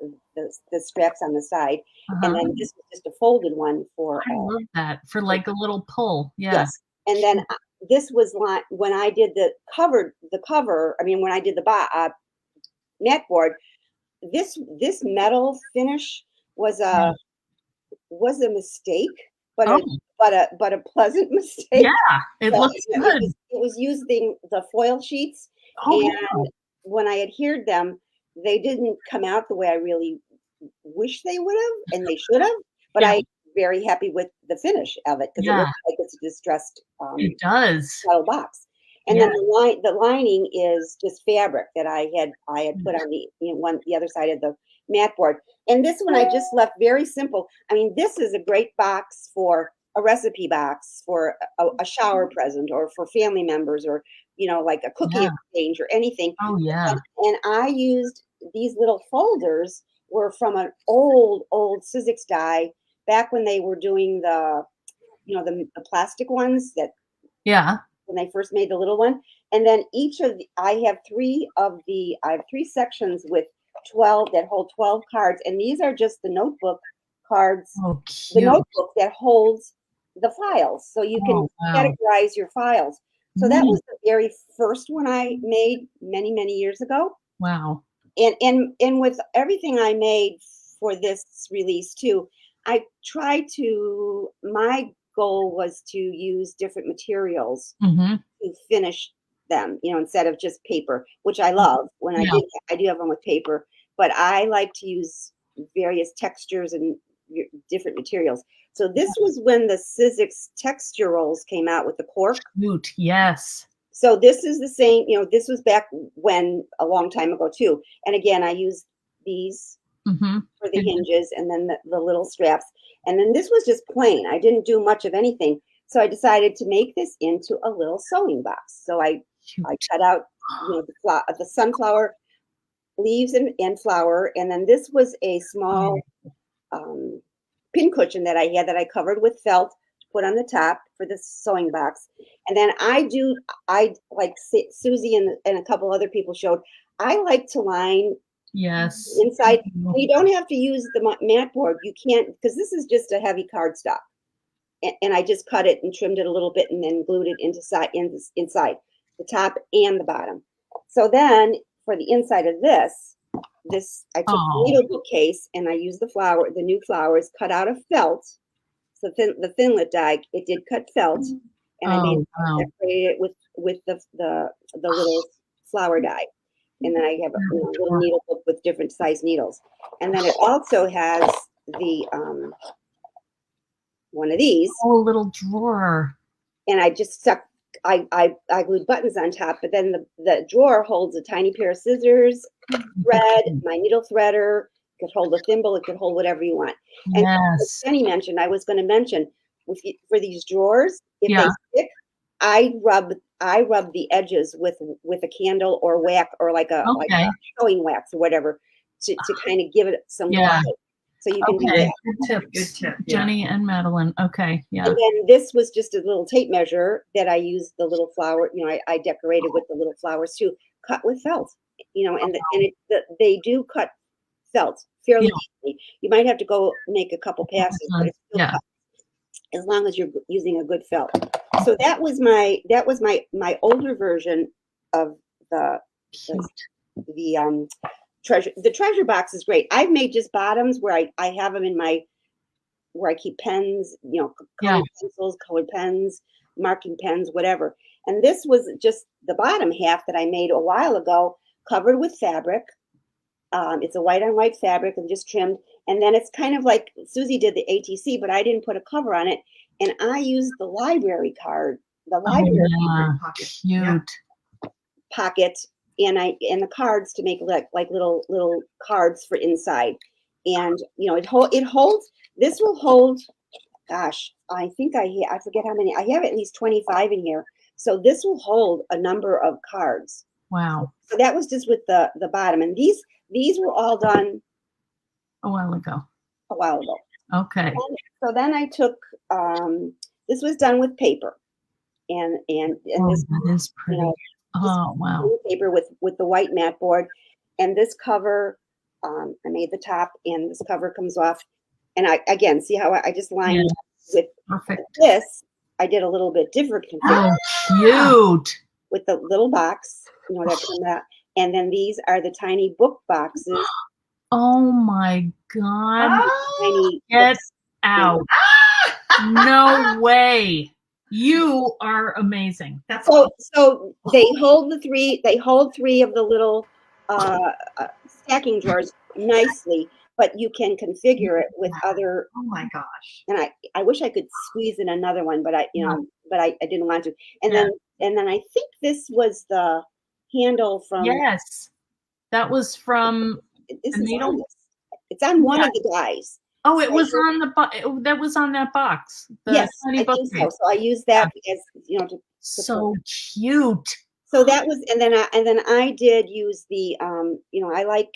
straps on the side. And then this was just a folded one for I love that, for like a little pull. yes. And then this was like when I did the cover, I mean, when I did the mat board, this metal finish was a mistake, but a pleasant mistake. Yeah, it so looks good. It was using the foil sheets, and when I adhered them, they didn't come out the way I really wish they would have, and they should have. But I'm very happy with the finish of it because it looks like it's a distressed it does metal box. And then the lining is just fabric that I had put on the other side of the mat board. And this one I just left very simple. I mean, this is a great box for a recipe box, for a shower present, or for family members, or, you know, like a cookie exchange or anything. Oh, yeah. And I used these little folders were from an old Sizzix die back when they were doing the plastic ones that when they first made the little one. And then I have three sections with 12 that hold 12 cards, and these are just the notebook cards. Oh, cute. The notebook that holds the files, so you can categorize your files. So that was the very first one I made many years ago. Wow. And with everything I made for this release too, my goal was to use different materials to finish them, you know, instead of just paper, which I love. When I do have them with paper, but I like to use various textures and different materials. So this was when the Sizzix texture rolls came out with the cork. Cute, yes. So this is the same, you know, this was back when, a long time ago too. And again, I used these for the hinges, and then the little straps. And then this was just plain. I didn't do much of anything. So I decided to make this into a little sewing box. So I cut out, you know, the sunflower leaves and flower. And then this was a small pin cushion that I had that I covered with felt to put on the top for the sewing box. And then I like Susie and a couple other people showed, I like to line inside. You don't have to use the mat board. You can't, because this is just a heavy cardstock. And I just cut it and trimmed it a little bit and then glued it inside the top and the bottom. So then for the inside of this, I took the needle bookcase and I used the new flowers cut out of felt. So the Thinlit die, it did cut felt, and I decorated it with the little flower die. And then I have a little needle book with different size needles. And then it also has the one of these. Oh, a little drawer. And I just stuck, I glued buttons on top, but then the drawer holds a tiny pair of scissors, thread, my needle threader. It could hold a thimble, it could hold whatever you want. And as Jenny mentioned, I was going to mention, for these drawers, if they stick, I rub the edges with a candle or wax, or like a sewing wax or whatever, to kind of give it some light. So you can do that. Good tip. Jenny and Madeline. Okay. Yeah. And then this was just a little tape measure that I used the little flower, you know, I decorated with the little flowers too, cut with felt, you know, and they do cut felt fairly easily. You might have to go make a couple passes, but it's still cut, as long as you're using a good felt. So that was my older version of the treasure. The treasure box is great. I've made just bottoms where I have them in where I keep pens, you know, colored pencils, colored pens, marking pens, whatever. And this was just the bottom half that I made a while ago, covered with fabric. It's a white on white fabric and just trimmed. And then it's kind of like Susie did the ATC, but I didn't put a cover on it. And I used the library card, pocket, and the cards to make like little cards for inside. And you know, it holds. This will hold. Gosh, I think I forget how many. I have at least 25 in here. So this will hold a number of cards. Wow. So that was just with the bottom, and these were all done A while ago. a while ago. Okay. So then I took this was done with paper, and Oh, this, that is pretty. you know, Oh, wow. paper with the white mat board, and this cover I made the top, and this cover comes off, and I again see how I just lined with Perfect. this. I did a little bit different Oh, cute. with the little box, you know, that come out, and then these are the tiny book boxes. Oh my God. Tiny Get books. out. No way. You are amazing. That's So they hold three of the little stacking drawers nicely, but you can configure it with other. Oh my gosh. And I wish I could squeeze in another one, but I didn't want to. And then I think this was the handle from. Yes. That was from This the is needle. on this. It's on one of the dies. Oh, it was on that was on that box. The Yes, tiny I book think so. case. So I used that as, you know, So cute. so that was, and then I did use the you know, I like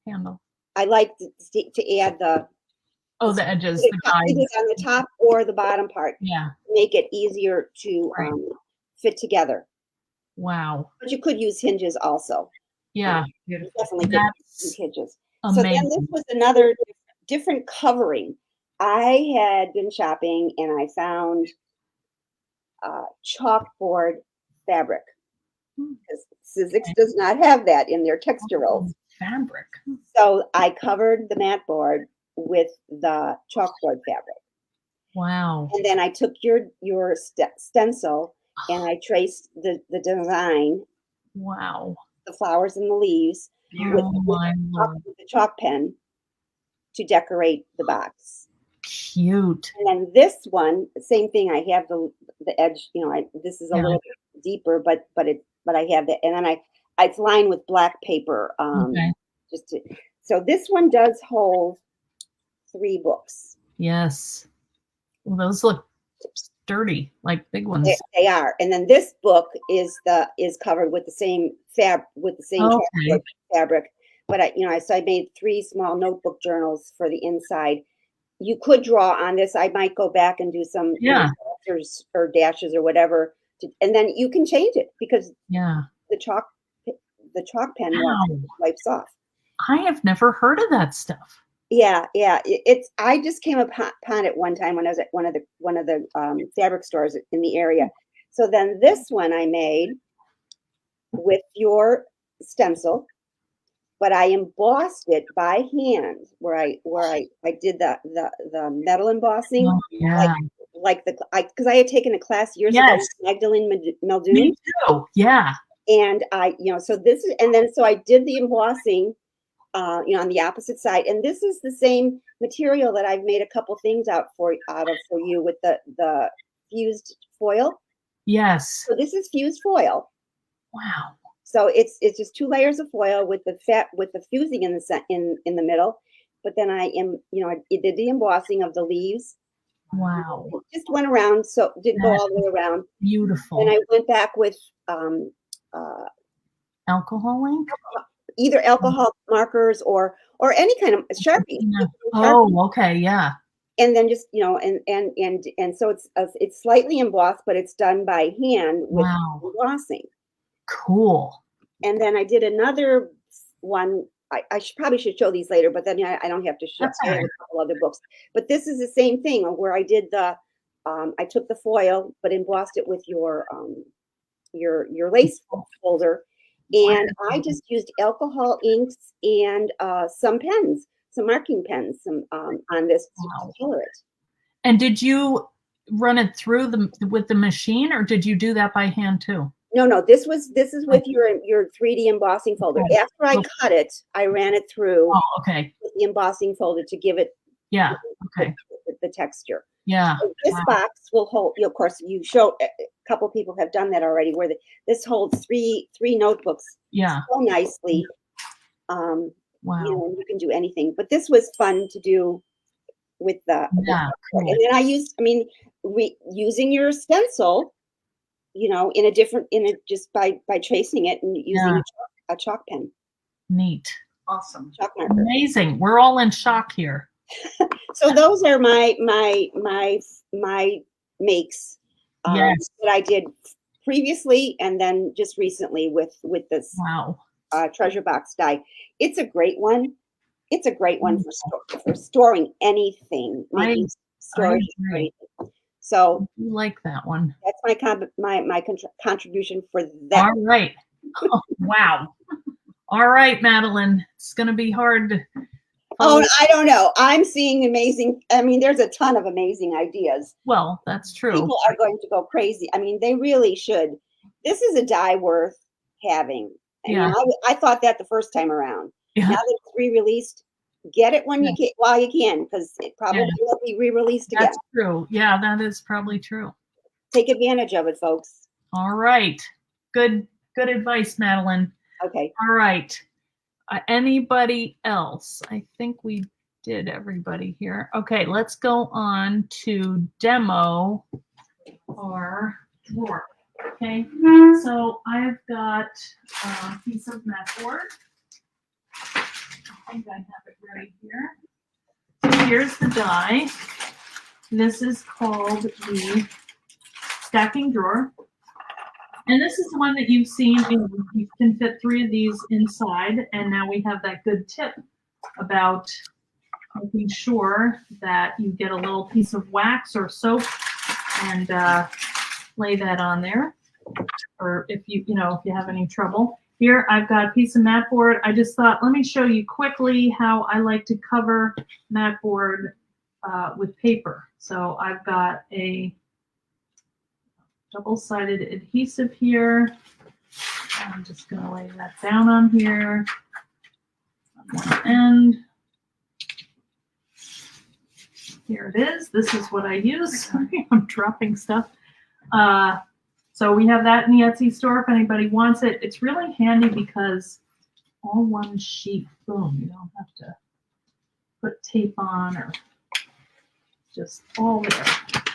Handle. I like to add the edges, either the guides. on the top or the bottom part, Yeah. make it easier to fit together. Wow. But you could use hinges also. Yeah. You definitely could use hinges. Amazing. So then this was another different covering. I had been shopping and I found chalkboard fabric, because Sizzix does not have that in their texture rolls. Fabric. So I covered the mat board with the chalkboard fabric. Wow. And then I took your stencil and I traced the design, Wow. the flowers and the leaves, with the chalk pen to decorate the box. Cute. And then this one, same thing. I have the edge. You know, this is a little bit deeper, but I have that, and then it's lined with black paper. So this one does hold 3 books. Yes. Well, those look sturdy, like big ones. They are. And then this book is covered with the same fabric. But I made 3 small notebook journals for the inside. You could draw on this. I might go back and do some or dashes or whatever, and then you can change it, because the chalk pen wipes off. I have never heard of that stuff. Yeah. I just came upon it one time when I was at one of the fabric stores in the area. So then this one I made with your stencil, but I embossed it by hand, where I did the metal embossing, because I had taken a class years ago with Magdalene Muldoon. Me too. Yeah. And so I did the embossing, on the opposite side, and this is the same material that I've made a couple things out for you with the fused foil. Yes. So this is fused foil. Wow. So it's just 2 layers of foil with the fusing in the middle, but then I did the embossing of the leaves. Wow. It just went around, so did go all the way around. Beautiful. And I went back with alcohol ink, either alcohol markers or any kind of Sharpie. Oh, okay, yeah. And then just and so it's slightly embossed, but it's done by hand with embossing. Cool. And then I did another one. I probably should show these later, but then I don't have to show. I have a couple other books. But this is the same thing where I did I took the foil but embossed it with your lace folder, and I just used alcohol inks and some pens, some marking pens, on this to color it. And did you run it through with the machine, or did you do that by hand too? No. This is with your 3D embossing folder. After I cut it, I ran it through. Oh, okay. With the embossing folder to give it. Yeah. Okay. The texture. Yeah. So this box will hold. Of course, you show a couple people have done that already. Where this holds three notebooks. Yeah. So nicely. Wow. You can do anything. But this was fun to do with the. Yeah. Cool. And then using your stencil. you know, just by tracing it and using a chalk pen. Neat. Awesome. Chalk marker. Amazing. We're all in shock here. So those are my makes Yes. that I did previously and then just recently with this Wow. treasure box die. It's a great one. It's a great one for storing anything. Making storage for anything. So I like that one. that's my contribution for that. All right. Oh, wow. All right, Madeline. It's going to be hard to Oh, I don't know. I'm seeing amazing. I mean, there's a ton of amazing ideas. Well, that's true. People are going to go crazy. I mean, they really should. This is a die worth having. And Yeah. I thought that the first time around. Yeah. Now that it's re-released, get it when you can, while you can, because it probably will be re-released again. That's true. Yeah, that is probably true. Take advantage of it, folks. All right. Good advice, Madeline. Okay. All right. Anybody else? I think we did everybody here. Okay, let's go on to demo our drawer. Okay, so I've got a piece of mat board. I think I have it right here. So here's the die. This is called the stacking drawer. And this is the one that you've seen. You can fit 3 of these inside. And now we have that good tip about making sure that you get a little piece of wax or soap and lay that on there. Or if you have any trouble. Here I've got a piece of mat board. I just thought, let me show you quickly how I like to cover mat board with paper. So I've got a double-sided adhesive here. I'm just going to lay that down on here on one end. Here it is. This is what I use. Sorry, I'm dropping stuff. So we have that in the Etsy store if anybody wants it. It's really handy because all one sheet, boom, you don't have to put tape on or just all there.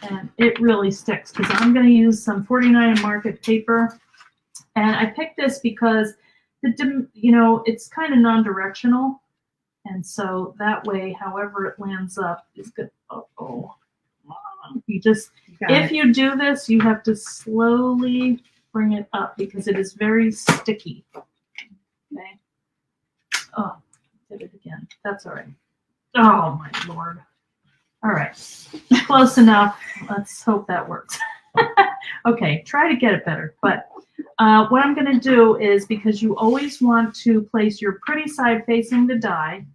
And it really sticks because I'm going to use some 49 Market paper. And I picked this because, it's kind of non-directional. And so that way, however it lands up is good. If you do this, you have to slowly bring it up because it is very sticky. Okay. Oh, did it again. That's all right. Oh, my Lord. All right. Close enough. Let's hope that works. Okay, try to get it better. But what I'm going to do is, because you always want to place your pretty side facing the die,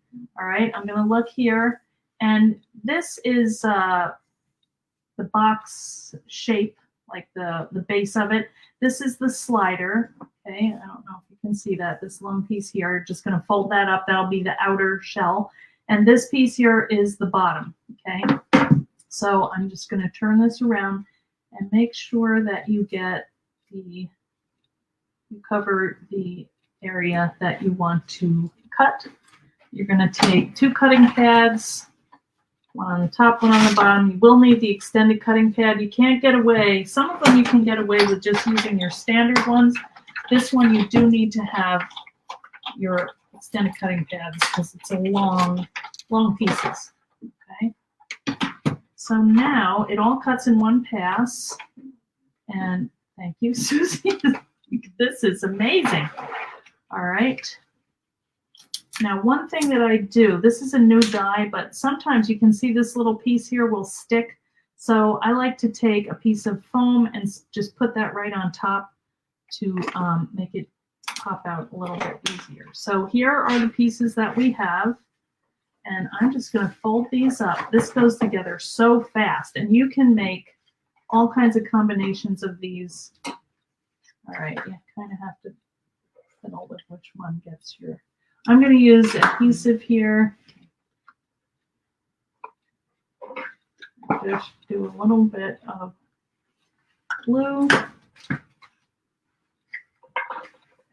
all right, I'm going to look here. And this is the box shape, like the base of it. This is the slider. Okay, I don't know if you can see that. This long piece here, just going to fold that up. That'll be the outer shell. And this piece here is the bottom. Okay, so I'm just going to turn this around and make sure that you cover the area that you want to cut. You're going to take 2 cutting pads, one on the top, one on the bottom. You will need the extended cutting pad. You can't get away. Some of them you can get away with just using your standard ones. This one you do need to have your extended cutting pads because it's a long pieces. Okay. So now it all cuts in one pass. And thank you, Susie. This is amazing. All right. Now, one thing that I do, this is a new die, but sometimes you can see this little piece here will stick. So I like to take a piece of foam and just put that right on top to make it pop out a little bit easier. So here are the pieces that we have. And I'm just going to fold these up. This goes together so fast. And you can make all kinds of combinations of these. All right, you kind of have to fiddle with which one gets your... I'm going to use adhesive here. Just do a little bit of glue.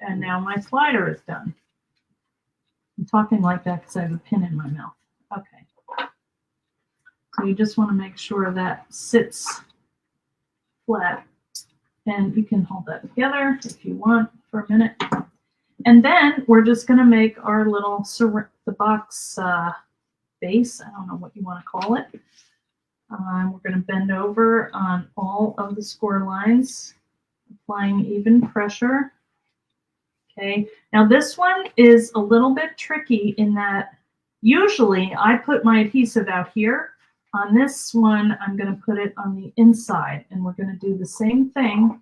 And now my slider is done. I'm talking like that because I have a pin in my mouth. Okay. So you just want to make sure that sits flat. And you can hold that together if you want for a minute. And then we're just going to make our little the box base. I don't know what you want to call it. We're going to bend over on all of the score lines, applying even pressure. Okay, now this one is a little bit tricky in that usually I put my adhesive out here. On this one, I'm going to put it on the inside, and we're going to do the same thing.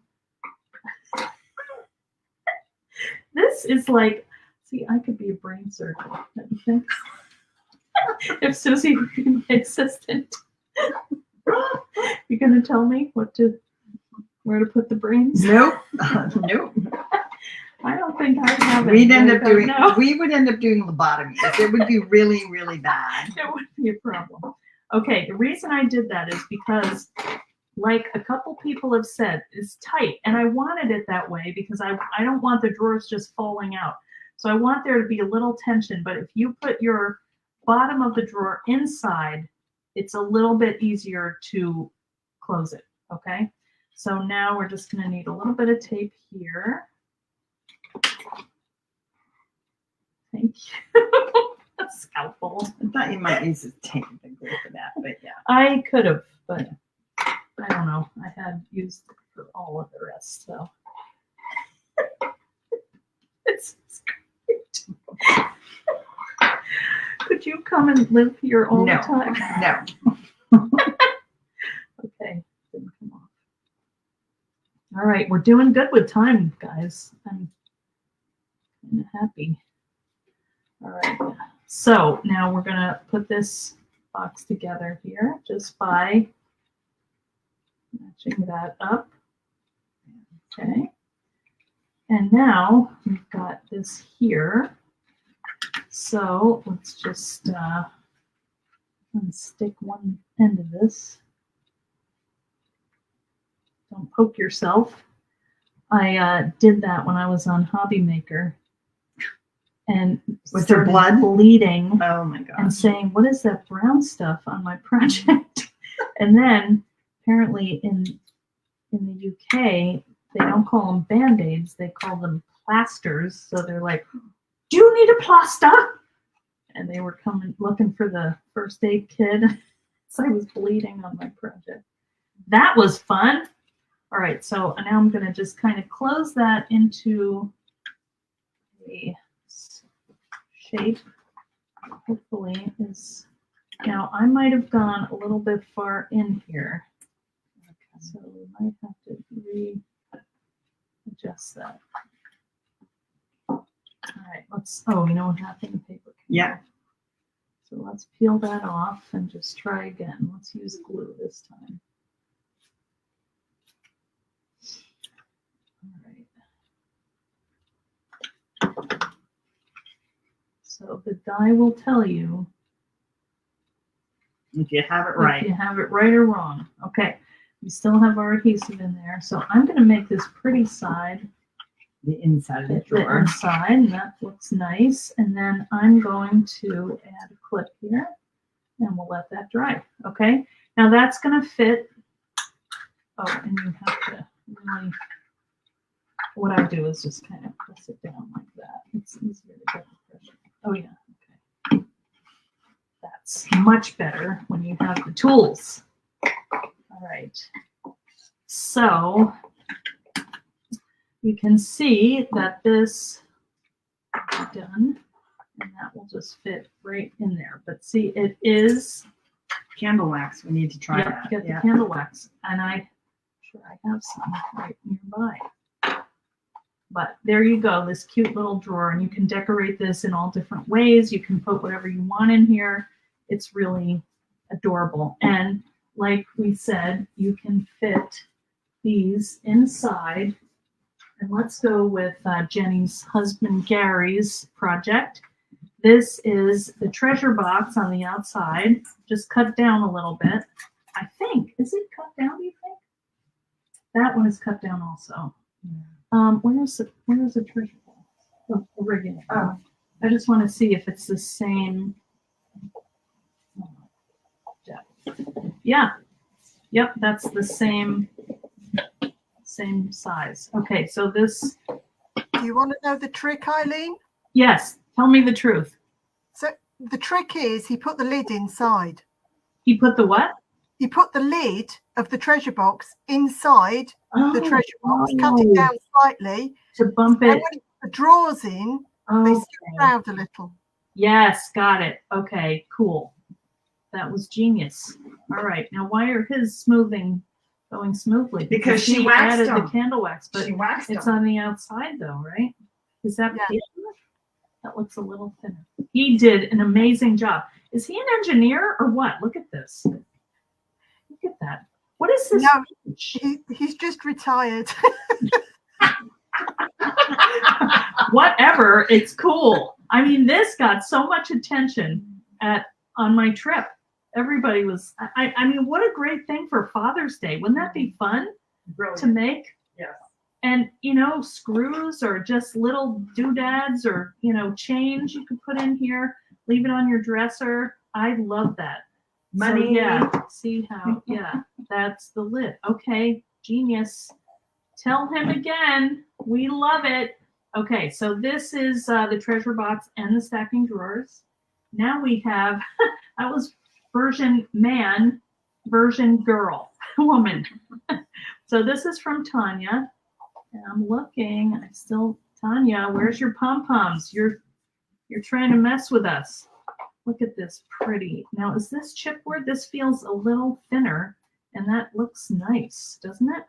This is like, see, I could be a brain surgeon, don't you think? If Susie were my assistant, you're going to tell me where to put the brains? Nope. Nope. I don't think I have it. We would end up doing lobotomies. It would be really, really bad. It would be a problem. Okay, the reason I did that is because, like a couple people have said, it's tight. And I wanted it that way because I don't want the drawers just falling out. So I want there to be a little tension. But if you put your bottom of the drawer inside, it's a little bit easier to close it, okay? So now we're just going to need a little bit of tape here. Thank you. A scalpel. I thought you might use a tape and glue for that, but yeah. I could have, but I don't know. I had used it for all of the rest, so. It's great. Could you come and live here all the time? No. Okay, didn't come off. All right, we're doing good with time, guys. I'm kind of happy. All right, so now we're gonna put this box together here just by matching that up. Okay, and now we've got this here. So let's just unstick one end of this. Don't poke yourself. I did that when I was on Hobby Maker. And was there blood bleeding? Oh my god! And saying, "What is that brown stuff on my project?" And then apparently in the UK they don't call them band-aids; they call them plasters. So they're like, "Do you need a plaster?" And they were coming looking for the first aid kit. So I was bleeding on my project. That was fun. All right, so now I'm going to just kind of close that into a shape. Hopefully is, now I might have gone a little bit far in here. Okay, so we might have to readjust that. All right, let's, oh, you know what happened to paper? Yeah. So let's peel that off and just try again. Let's use glue this time. All right. So the die will tell you if you have it right. If you have it right or wrong. Okay. We still have our adhesive in there. So I'm going to make this pretty side. The inside of the drawer. The inside, and that looks nice. And then I'm going to add a clip here, and we'll let that dry. Okay. Now that's going to fit. Oh, and you have to really, what I do is just kind of press it down like that. It's easier to get the pressure. Oh yeah, okay. That's much better when you have the tools. All right. So you can see that this is done, and that will just fit right in there. But see, it is candle wax. We need to try that. Get the candle wax, and I'm sure I have some right nearby. But there you go, this cute little drawer, and you can decorate this in all different ways. You can put whatever you want in here. It's really adorable. And like we said, you can fit these inside. And let's go with Jenny's husband Gary's project. This is the treasure box on the outside, just cut down a little bit. I think, is it cut down, do you think? That one is cut down also. Where's the treasure box? Oh, the regular. Oh, I just want to see if it's the same. Yeah. Yep, that's the same same size. Okay, so this, Do you want to know the trick, Eileen? yes, tell me the truth. So the trick is he put the lid inside. He put the what? He put the lid of the treasure box inside the treasure box, cut it down slightly. To bump And it. when he put the drawers in, they scoot out a little. Yes, got it. Okay, cool. That was genius. All right, now why are his smoothing going smoothly? Because she he waxed added them. the candle wax, but She waxed it's them. on the outside though, right? Is that Yeah. paper? That looks a little thinner. He did an amazing job. Is he an engineer or what? Look at this. Look at that. What is this? No, page? he's just retired. Whatever, it's cool. I mean, this got so much attention on my trip. Everybody was, I mean, what a great thing for Father's Day. Wouldn't that be fun to make? Yes. And, you know, screws or just little doodads or, you know, change you could put in here, leave it on your dresser. I love that. Money. So, yeah, see how, yeah, that's the lid. Okay, genius. Tell him again. We love it. Okay, so this is the treasure box and the stacking drawers. Now we have, that was version man, version girl, woman. So this is from Tanya. And I'm looking, Tanya, where's your pom-poms? You're trying to mess with us. Look at this, pretty. Now, is this chipboard? This feels a little thinner, and that looks nice, doesn't it?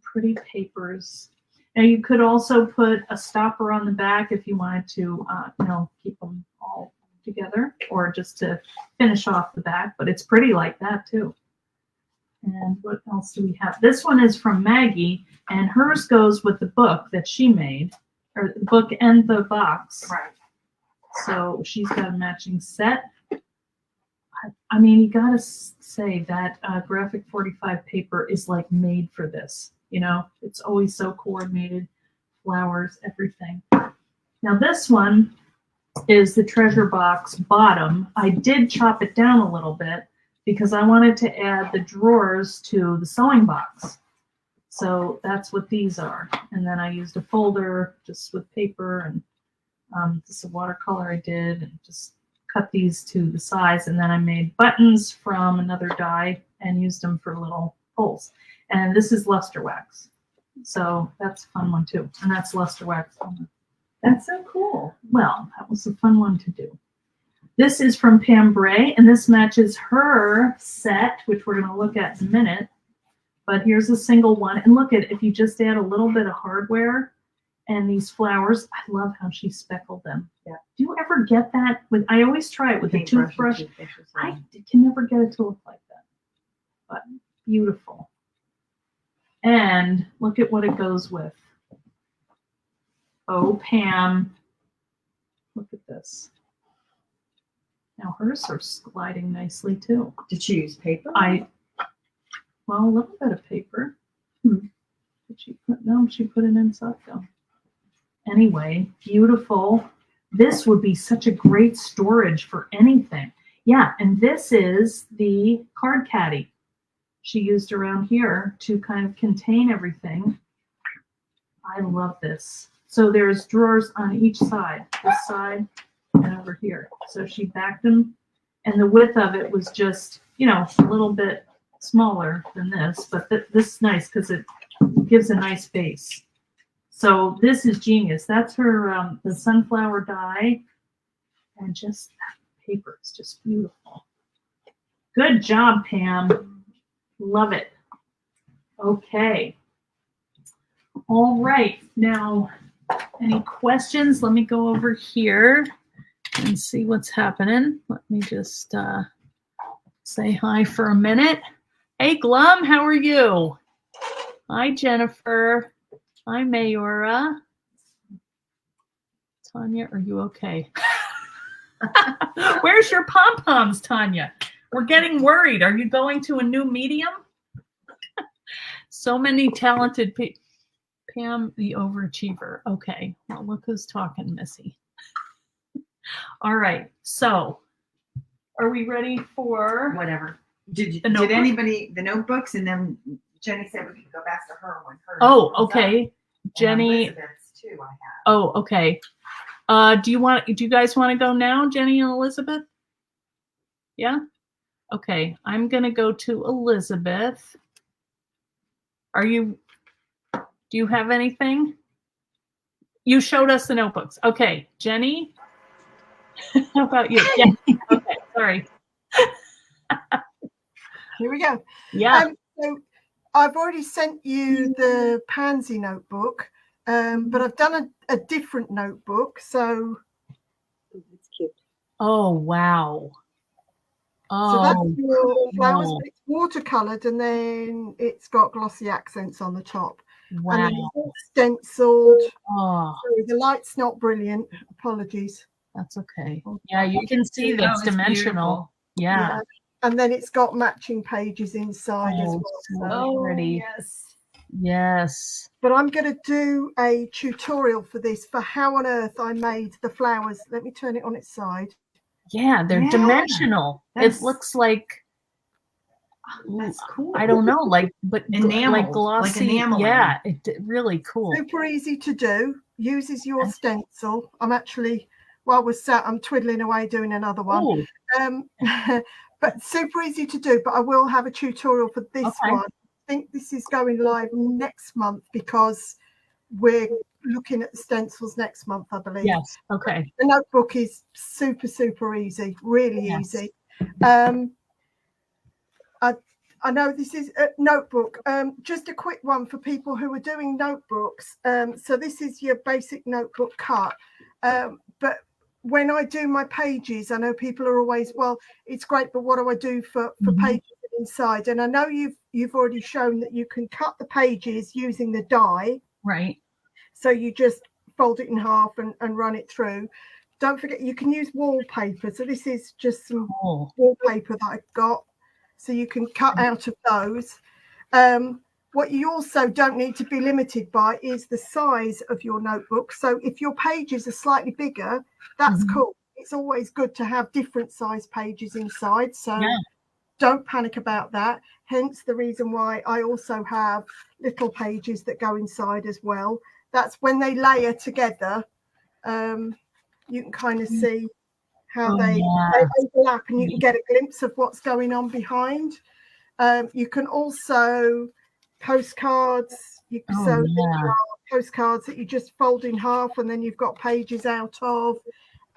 Pretty papers. Now, you could also put a stopper on the back if you wanted to, you know, keep them all together, or just to finish off the back, but it's pretty like that, too. And what else do we have? This one is from Maggie, and hers goes with the book that she made, or the book and the box. Right. So she's got a matching set. I mean, you gotta say that graphic 45 paper is like made for this. You know, it's always so coordinated, flowers, everything. Now this one is the treasure box bottom. I did chop it down a little bit because I wanted to add the drawers to the sewing box. So that's what these are. And then I used a folder just with paper, and this is a watercolor I did, and just cut these to the size. And then I made buttons from another die and used them for little holes. And this is luster wax. So that's a fun one too. And that's luster wax. That's so cool. Well, that was a fun one to do. This is from Pam Bray, and this matches her set, which we're going to look at in a minute. But here's a single one. And look at, if you just add a little bit of hardware and these flowers, I love how she speckled them. Yeah. Do you ever get that? I always try it with a toothbrush. I can never get it to look like that. But beautiful. And look at what it goes with. Oh, Pam. Look at this. Now hers are gliding nicely too. Did she use paper? Well, a little bit of paper. Did she put, no, she put it inside though. Anyway, beautiful. This would be such a great storage for anything. Yeah, and this is the card caddy she used around here to kind of contain everything. I love this. So there's drawers on each side, this side and over here. So she backed them, and the width of it was just, you know, a little bit smaller than this, but this is nice because it gives a nice base. So this is genius. That's her, the sunflower die, and just that paper is just beautiful. Good job, Pam. Love it. Okay. All right. Now, any questions? Let me go over here and see what's happening. Let me just say hi for a minute. Hey, Glum, how are you? Hi, Jennifer. Hi, Mayora. Tanya, are you okay? Where's your pom-poms, Tanya? We're getting worried. Are you going to a new medium? So many talented people. Pam, the overachiever. Okay, well, look who's talking, Missy. All right, so are we ready for whatever? Did notebook? anybody, the notebooks, and then Jenny said we could go back to her when her. Oh, okay. Jenny. Elizabeth's too, I have. Oh, okay. Do you guys want to go now, Jenny and Elizabeth? Yeah? Okay, I'm gonna go to Elizabeth. Do you have anything? You showed us the notebooks. Okay, Jenny? How about you? Yeah, okay, sorry. Here we go. Yeah. So I've already sent you the Pansy notebook, but I've done a different notebook. So It's cute. Oh, wow. So that's Oh, your flowers, cool. but it's watercolored, and then it's got glossy accents on the top. Wow. And then it's all stenciled. Oh, Sorry, the light's not brilliant. Apologies. that's okay. Yeah, you can see that it's dimensional. Yeah. And then it's got matching pages inside as Oh, well. so pretty. Yes. Yes. But I'm going to do a tutorial for this, for how on earth I made the flowers. Let me turn it on its side. Yeah, they're dimensional. That's- It looks like, That's cool. I don't know, like, but Enameled, like like glossy. enameling. Yeah, really cool. Super easy to do. Uses your stencil. I'm actually, while we're sat, I'm twiddling away doing another one. Oh, But super easy to do. But I will have a tutorial for this Okay. one. I think this is going live next month because we're looking at the stencils next month, I believe. yes. Okay. The notebook is super, super easy, really Yes. easy. I know this is a notebook. Just a quick one for people who are doing notebooks. So this is your basic notebook cut. But when I do my pages, I know people are always, well, it's great, but what do I do for pages inside? And I know you've already shown that you can cut the pages using the die. Right. So you just fold it in half and run it through. Don't forget, you can use wallpaper. So this is just some wallpaper that I've got. So you can cut out of those. What you also don't need to be limited by is the size of your notebook. So if your pages are slightly bigger, that's cool. It's always good to have different size pages inside. So don't panic about that. Hence the reason why I also have little pages that go inside as well. That's when they layer together. You can kind of see how they overlap, and you can get a glimpse of what's going on behind. You can also postcards. There are postcards that you just fold in half, and then you've got pages out of.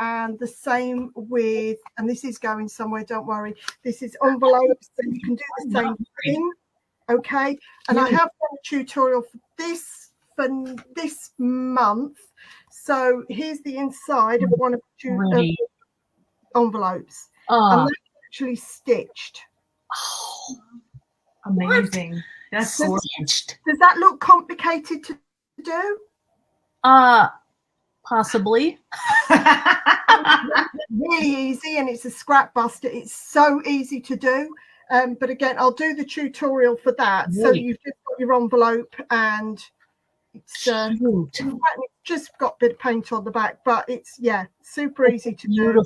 And the same with, and this is going somewhere, don't worry. This is envelopes, so you can do the same thing. Okay. And I have done a tutorial for this month. So here's the inside of one of the envelopes. And that's actually stitched. Oh, amazing. That's stitched. Does that look complicated to do? Possibly. Really easy, and it's a scrap buster. It's so easy to do. But again, I'll do the tutorial for that. So you've just got your envelope, and it's just got a bit of paint on the back, but it's super easy to do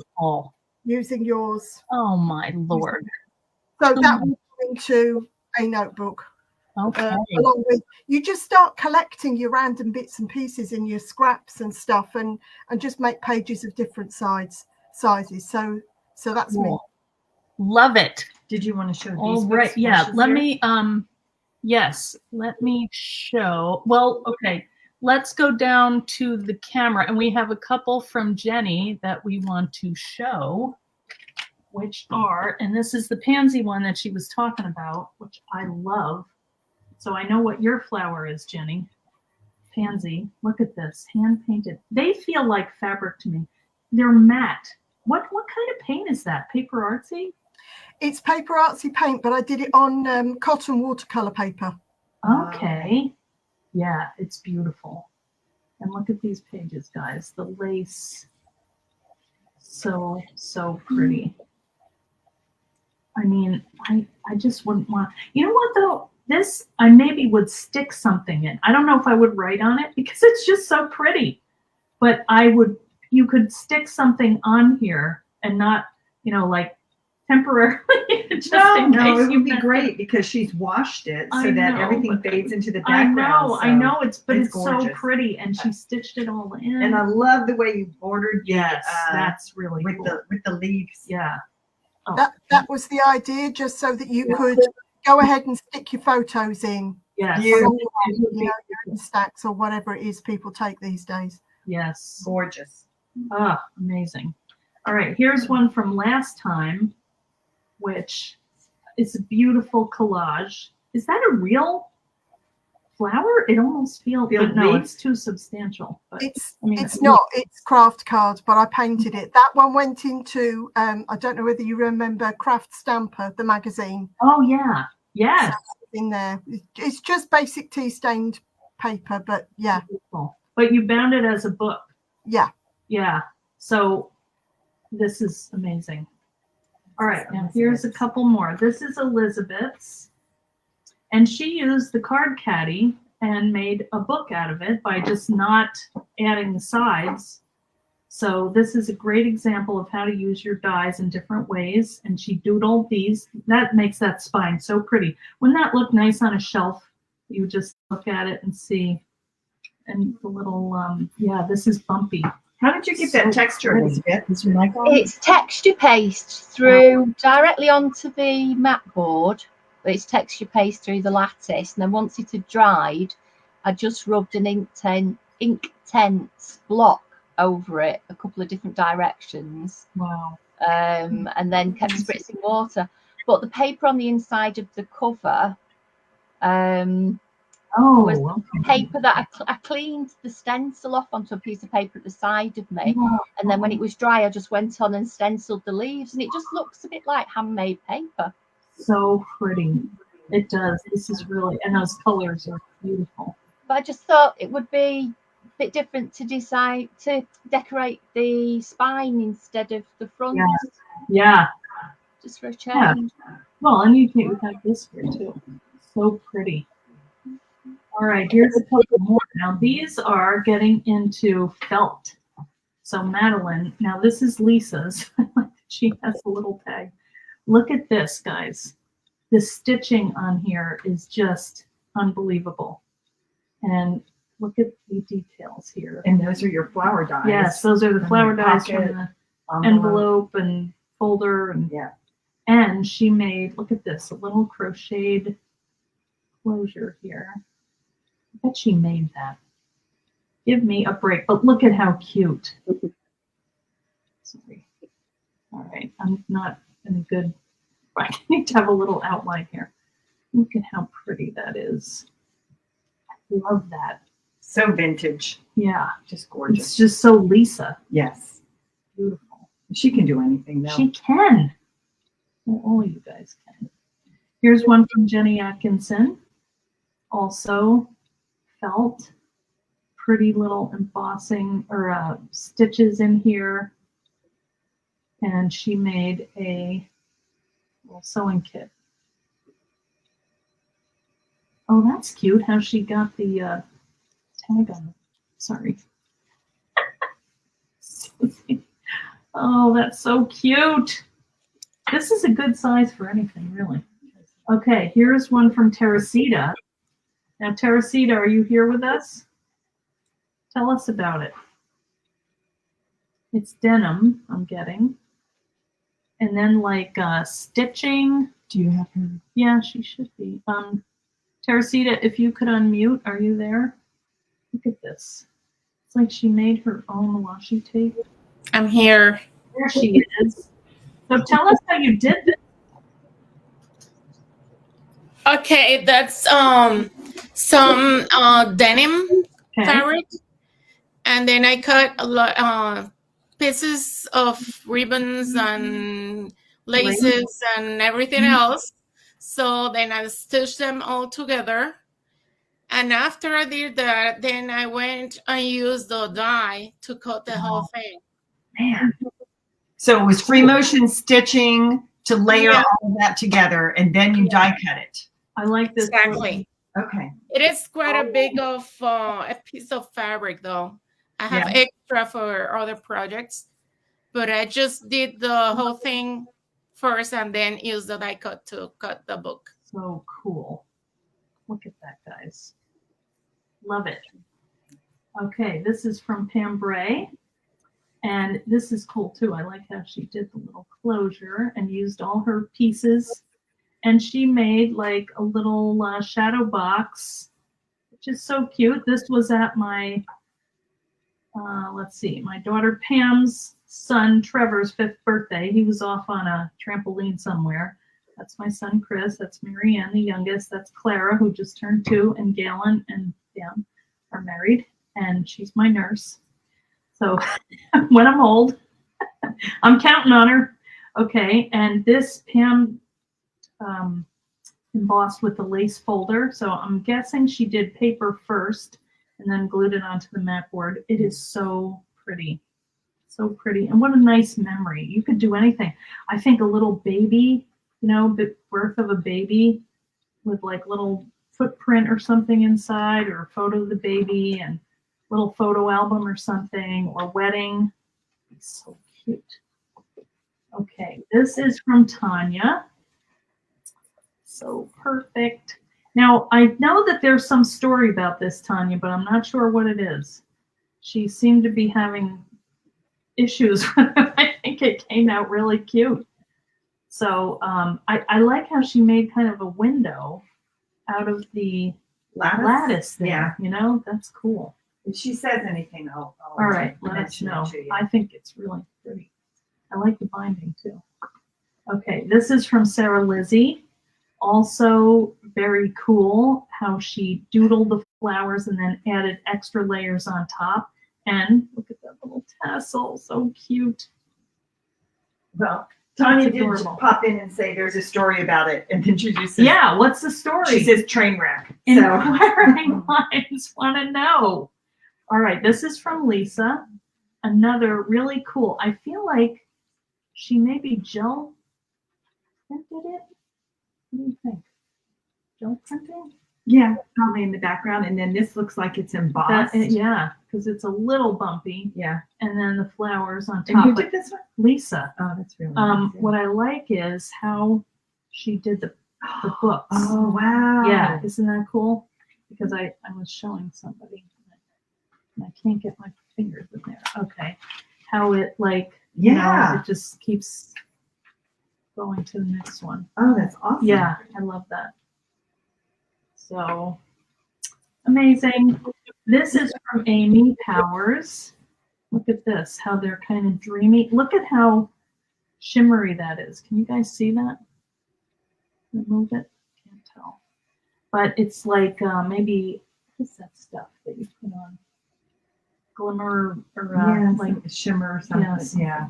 using yours. Oh my Lord. So that will go into a notebook. Okay. Along with, you just start collecting your random bits and pieces in your scraps and stuff, and just make pages of different sizes. So that's me. Love it. Did you want to show these? All right. Yeah. Let me yes, let me show. Well, okay. Let's go down to the camera, and we have a couple from Jenny that we want to show, which are, and this is the pansy one that she was talking about, which I love. So I know what your flower is, Jenny. Pansy. Look at this, hand painted. They feel like fabric to me. They're matte. What kind of paint is that? Paper Artsy? It's Paper Artsy paint, but I did it on cotton watercolor paper. Okay. Yeah, it's beautiful. And look at these pages, guys. The lace. So pretty. I mean, I just wouldn't want, you know what though? This, I maybe would stick something in. I don't know if I would write on it because it's just so pretty. But you could stick something on here and not, like temporarily? Just No, in no, case it you would be mess great because she's washed it so I that know, everything but fades into the I background. know, I know it's it's so gorgeous. pretty, and she stitched it all in. And I love the way you bordered yes, the, that's really with cool. the leaves. Yeah. Oh, That was the idea, just so that you could go ahead and stick your photos in. yes. Along the way, you know, your stacks or whatever it is people take these days. Yes. Gorgeous. Ah, amazing. All right, here's one from last time, which is a beautiful collage. Is that a real flower? It almost feels, but no, it's too substantial. But It's I mean, it's not. It's craft cards, but I painted it. That one went into. I don't know whether you remember Craft Stamper, the magazine. Oh yeah, yes. In there, it's just basic tea stained paper, but yeah. Beautiful. But you bound it as a book. Yeah. Yeah. So this is amazing. All right, now here's a couple more. This is Elizabeth's, and she used the card caddy and made a book out of it by just not adding the sides. So this is a great example of how to use your dies in different ways. And she doodled these. That makes that spine so pretty. Wouldn't that look nice on a shelf? You just look at it and see. And the little, yeah, this is bumpy. How did you get that texture, Elizabeth? Is your mic on? It's texture paste through directly onto the mat board. But it's texture paste through the lattice, and then once it had dried, I just rubbed an ink tent block over it, a couple of different directions. Wow. And then kept spritzing water. But the paper on the inside of the cover was paper that I cleaned the stencil off onto a piece of paper at the side of me. Wow. And then when it was dry, I just went on and stenciled the leaves, and it just looks a bit like handmade paper. So pretty. It does. This is really, and those colors are beautiful. But I just thought it would be a bit different to decide to decorate the spine instead of the front. Yeah. Yeah. Just for a change. Yeah. Well, and you can have this here too. So pretty. All right, here's a couple more. Now these are getting into felt. So Madeline, now this is Lisa's. She has a little tag. Look at this, guys. The stitching on here is just unbelievable. And look at the details here. And those are your flower dies. Yes, those are the flower dies from the envelope and folder. And yeah. And she made, look at this, a little crocheted closure here. I bet she made that. Give me a break. But look at how cute. Sorry. All right, I'm not in a good, I need to have a little outline here. Look at how pretty that is. I love that. So vintage. Yeah. Just gorgeous. It's just so Lisa. Yes. Beautiful. She can do anything though. She can. Well, all you guys can. Here's one from Jenny Atkinson. Also felt. Pretty little embossing or stitches in here. And she made a little sewing kit. Oh, that's cute how she got the tag on it. Sorry. Oh, that's so cute. This is a good size for anything, really. Okay, here's one from Teresita. Now, Teresita, are you here with us? Tell us about it. It's denim, I'm getting. And then like stitching. Do you have her? Yeah, she should be. Teresita, if you could unmute, are you there? Look at this. It's like she made her own washi tape. I'm here. There she is. So tell us how you did this. Okay, that's some denim fabric, and then I cut a lot pieces of ribbons and laces and everything else. So then I stitched them all together. And after I did that, then I went and used the die to cut the whole thing. Man. So it was free motion stitching to layer all of that together, and then you die cut it. I like this. Exactly. Okay. It is quite a big of a piece of fabric, though. I have extra for other projects, but I just did the whole thing first and then use the die cut to cut the book. So cool. Look at that, guys. Love it. Okay, this is from Pam Bray. And this is cool too. I like how she did the little closure and used all her pieces. And she made like a little shadow box, which is so cute. This was at my, let's see, my daughter Pam's son Trevor's 5th birthday. He was off on a trampoline somewhere. That's my son Chris. That's Marianne, the youngest. That's Clara, who just turned 2, and Galen and Dan are married, and she's my nurse. So when I'm old, I'm counting on her. Okay, and this Pam embossed with the lace folder. So I'm guessing she did paper first and then glued it onto the mat board. It is so pretty. So pretty. And what a nice memory. You could do anything. I think a little baby, you know, birth of a baby with like little footprint or something inside, or a photo of the baby and little photo album or something, or wedding. It's so cute. Okay, this is from Tanya. So perfect. Now, I know that there's some story about this, Tanya, but I'm not sure what it is. She seemed to be having issues with it. I think it came out really cute. So I like how she made kind of a window out of the lattice there. Yeah. You know, that's cool. If she says anything, I'll All right, let us mention it know. to you. I think it's really pretty. I like the binding too. Okay, this is from Sarah Lizzie. Also very cool how she doodled the flowers and then added extra layers on top. And look at that little tassel, so cute. Well, Tanya That's did adorable. pop in and say there's a story about it, and then she just says, Yeah, what's the story? she says train wreck. So Inquiring minds want to know. All right, this is from Lisa. Another really cool. I feel like she maybe gel printed it. What do you think? Gel printing? Yeah, probably in the background, and then this looks like it's embossed. Yeah, because it's a little bumpy. Yeah. And then the flowers on and top. who But did this one? Lisa. Oh, that's really nice. What I like is how she did the books. Oh wow. Yeah, isn't that cool? Because I was showing somebody, and I can't get my fingers in there. Okay, how it like, you Yeah. know, it just keeps going to the next one. Oh, that's awesome. Yeah, I love that. So amazing. This is from Amy Powers. Look at this, how they're kind of dreamy. Look at how shimmery that is. Can you guys see that? Move it? Can't tell. But it's like maybe, what's that stuff that you put on? Glimmer or Yeah, like like shimmer or something. Yes. Yeah.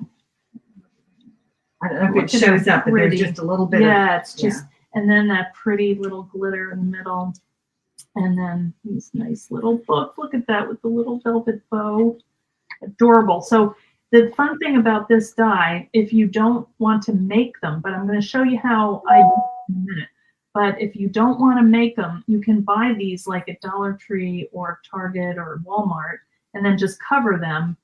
I don't know if Look it at shows that up, but there's pretty. just a little bit yeah, of it's just, and then that pretty little glitter in the middle. And then these nice little books. Look at that with the little velvet bow. Adorable. So the fun thing about this die, if you don't want to make them, but I'm going to show you how I do in a minute. But if you don't want to make them, you can buy these like at Dollar Tree or Target or Walmart, and then just cover them.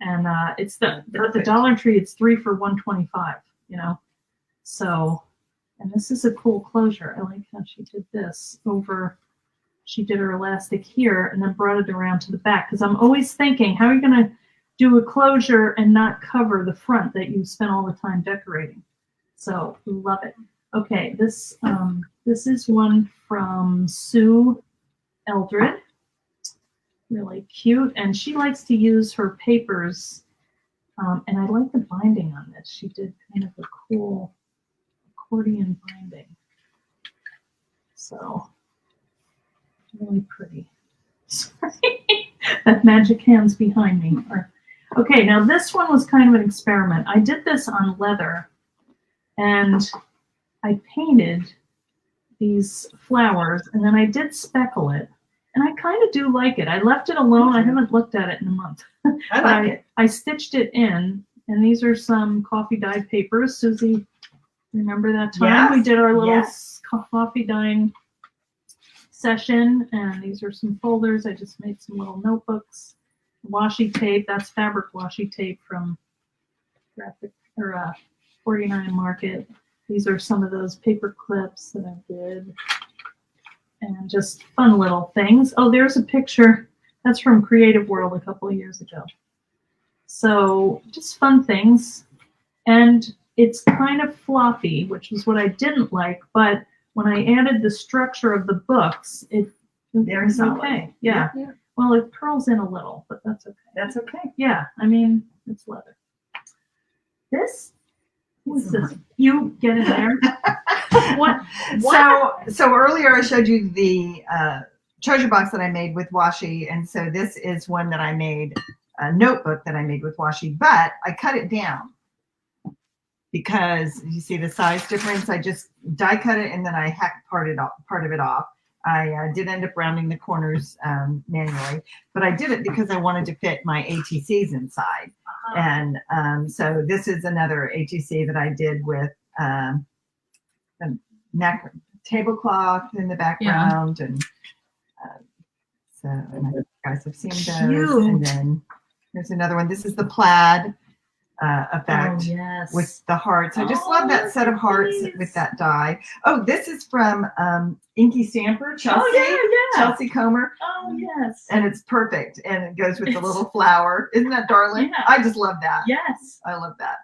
And it's the Dollar Tree, it's 3 for $1.25, you know. So, and this is a cool closure. I like how she did this over. She did her elastic here and then brought it around to the back, because I'm always thinking, how are you going to do a closure and not cover the front that you spent all the time decorating? So love it. Okay, this is one from Sue Eldred. Really cute, and she likes to use her papers, and I like the binding on this. She did kind of a cool accordion binding. So really pretty. Sorry, that magic hand's behind me. Okay, now this one was kind of an experiment. I did this on leather, and I painted these flowers, and then I did speckle it, and I kind of do like it. I left it alone. I haven't looked at it in a month. I like it. I stitched it in, and these are some coffee dye papers. Susie, remember that time Yes, we did our little yes. coffee dyeing session? And these are some folders. I just made some little notebooks. Washi tape, that's fabric washi tape from graphic or $49 Market. These are some of those paper clips that I did. And just fun little things. Oh, there's a picture. That's from Creative World a couple of years ago. So just fun things. And it's kind of floppy, which is what I didn't like. But when I added the structure of the books, it's okay. Yeah. Well, it curls in a little, but that's okay. That's okay. Yeah. I mean, it's leather. This? What's this? You get in there. What? So earlier I showed you the treasure box that I made with washi, and so this is one that I made, a notebook that I made with washi, but I cut it down because you see the size difference. I just die cut it and then I hacked part of it off. I did end up rounding the corners manually, but I did it because I wanted to fit my ATCs inside. And so this is another ATC that I did with a neck tablecloth in the background. And so and you guys have seen those. And then there's another one. This is the plaid effect with the hearts. I just love that set of hearts with that die. Oh, this is from Inky Stamper, Chelsea. Chelsea Comer. Oh, yes. And it's perfect. And it goes with the little flower. Isn't that darling? Yeah. I just love that. Yes. I love that.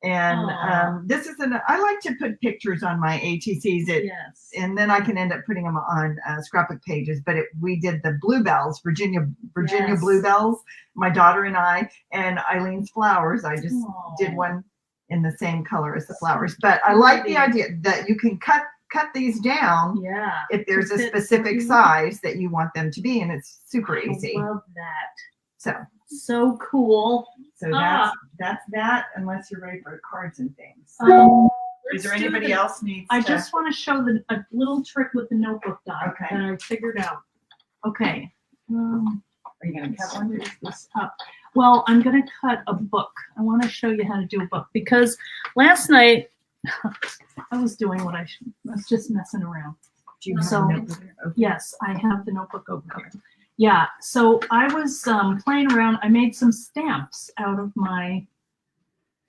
And this is I like to put pictures on my ATCs. And then I can end up putting them on scrapbook pages. But we did the bluebells, Virginia bluebells, my daughter and I, and Eileen's flowers. I just did one in the same color as the flowers. But I like the idea that you can cut these down if there's a specific size that you want them to be, and it's super easy. I love that. So cool. So that's that, unless you're ready for cards and things. Is there anybody else needs I just want to show a little trick with the notebook die that I figured out. Okay. Are you going to cut one? This up. Well, I'm going to cut a book. I want to show you how to do a book because last night I was doing what I was just messing around. Do you have a notebook? Okay. Yes, I have the notebook over here. Yeah, so I was playing around. I made some stamps out of my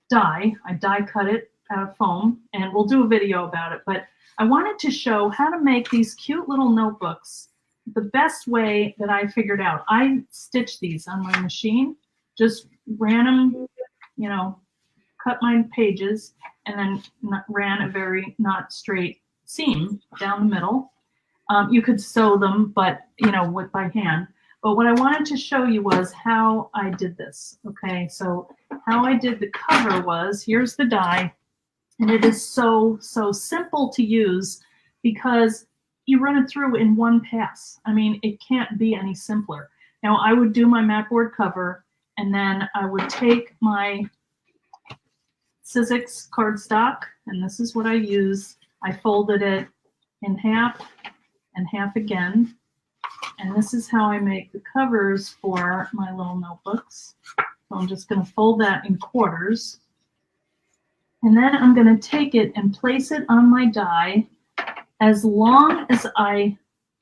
die. I die cut it out of foam, and we'll do a video about it. But I wanted to show how to make these cute little notebooks the best way that I figured out. I stitched these on my machine, just ran them, cut my pages, and then ran a very not straight seam down the middle. You could sew them, but by hand. But what I wanted to show you was how I did this. Okay, so how I did the cover was, here's the die, and it is so simple to use because you run it through in one pass. I mean, it can't be any simpler. Now I would do my mat board cover, and then I would take my Sizzix cardstock, and this is what I use. I folded it in half and half again. And this is how I make the covers for my little notebooks. So I'm just going to fold that in quarters. And then I'm going to take it and place it on my die as long as I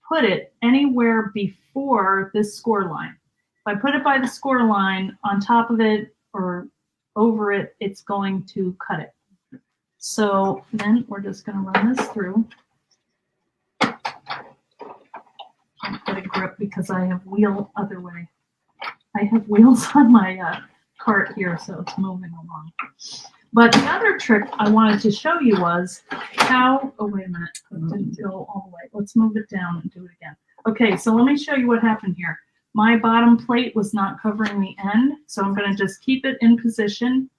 put it anywhere before this score line. If I put it by the score line, on top of it or over it, it's going to cut it. So then we're just going to run this through. Can't get a grip because I have wheel other way. I have wheels on my cart here, so it's moving along. But the other trick I wanted to show you was how, oh wait a minute, it didn't go all the way. Let's move it down and do it again. Okay, so let me show you what happened here. My bottom plate was not covering the end, so I'm going to just keep it in position,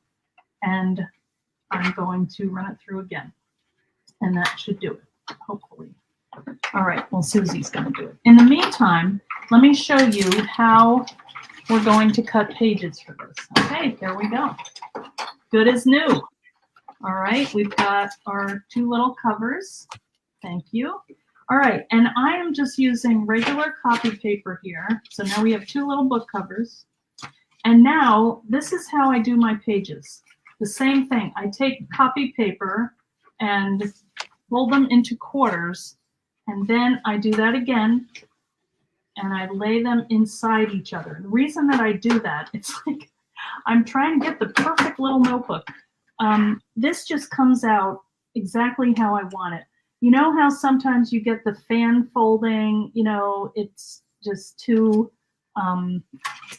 and I'm going to run it through again. And that should do it, hopefully. All right, well, Susie's going to do it. In the meantime, let me show you how we're going to cut pages for this. Okay, there we go. Good as new. All right, we've got our two little covers. Thank you. All right, and I am just using regular copy paper here. So now we have two little book covers. And now this is how I do my pages. The same thing. I take copy paper and fold them into quarters. And then I do that again, and I lay them inside each other. The reason that I do that, it's like I'm trying to get the perfect little notebook. this just comes out exactly how I want it. You know how sometimes you get the fan folding, you know, it's just too,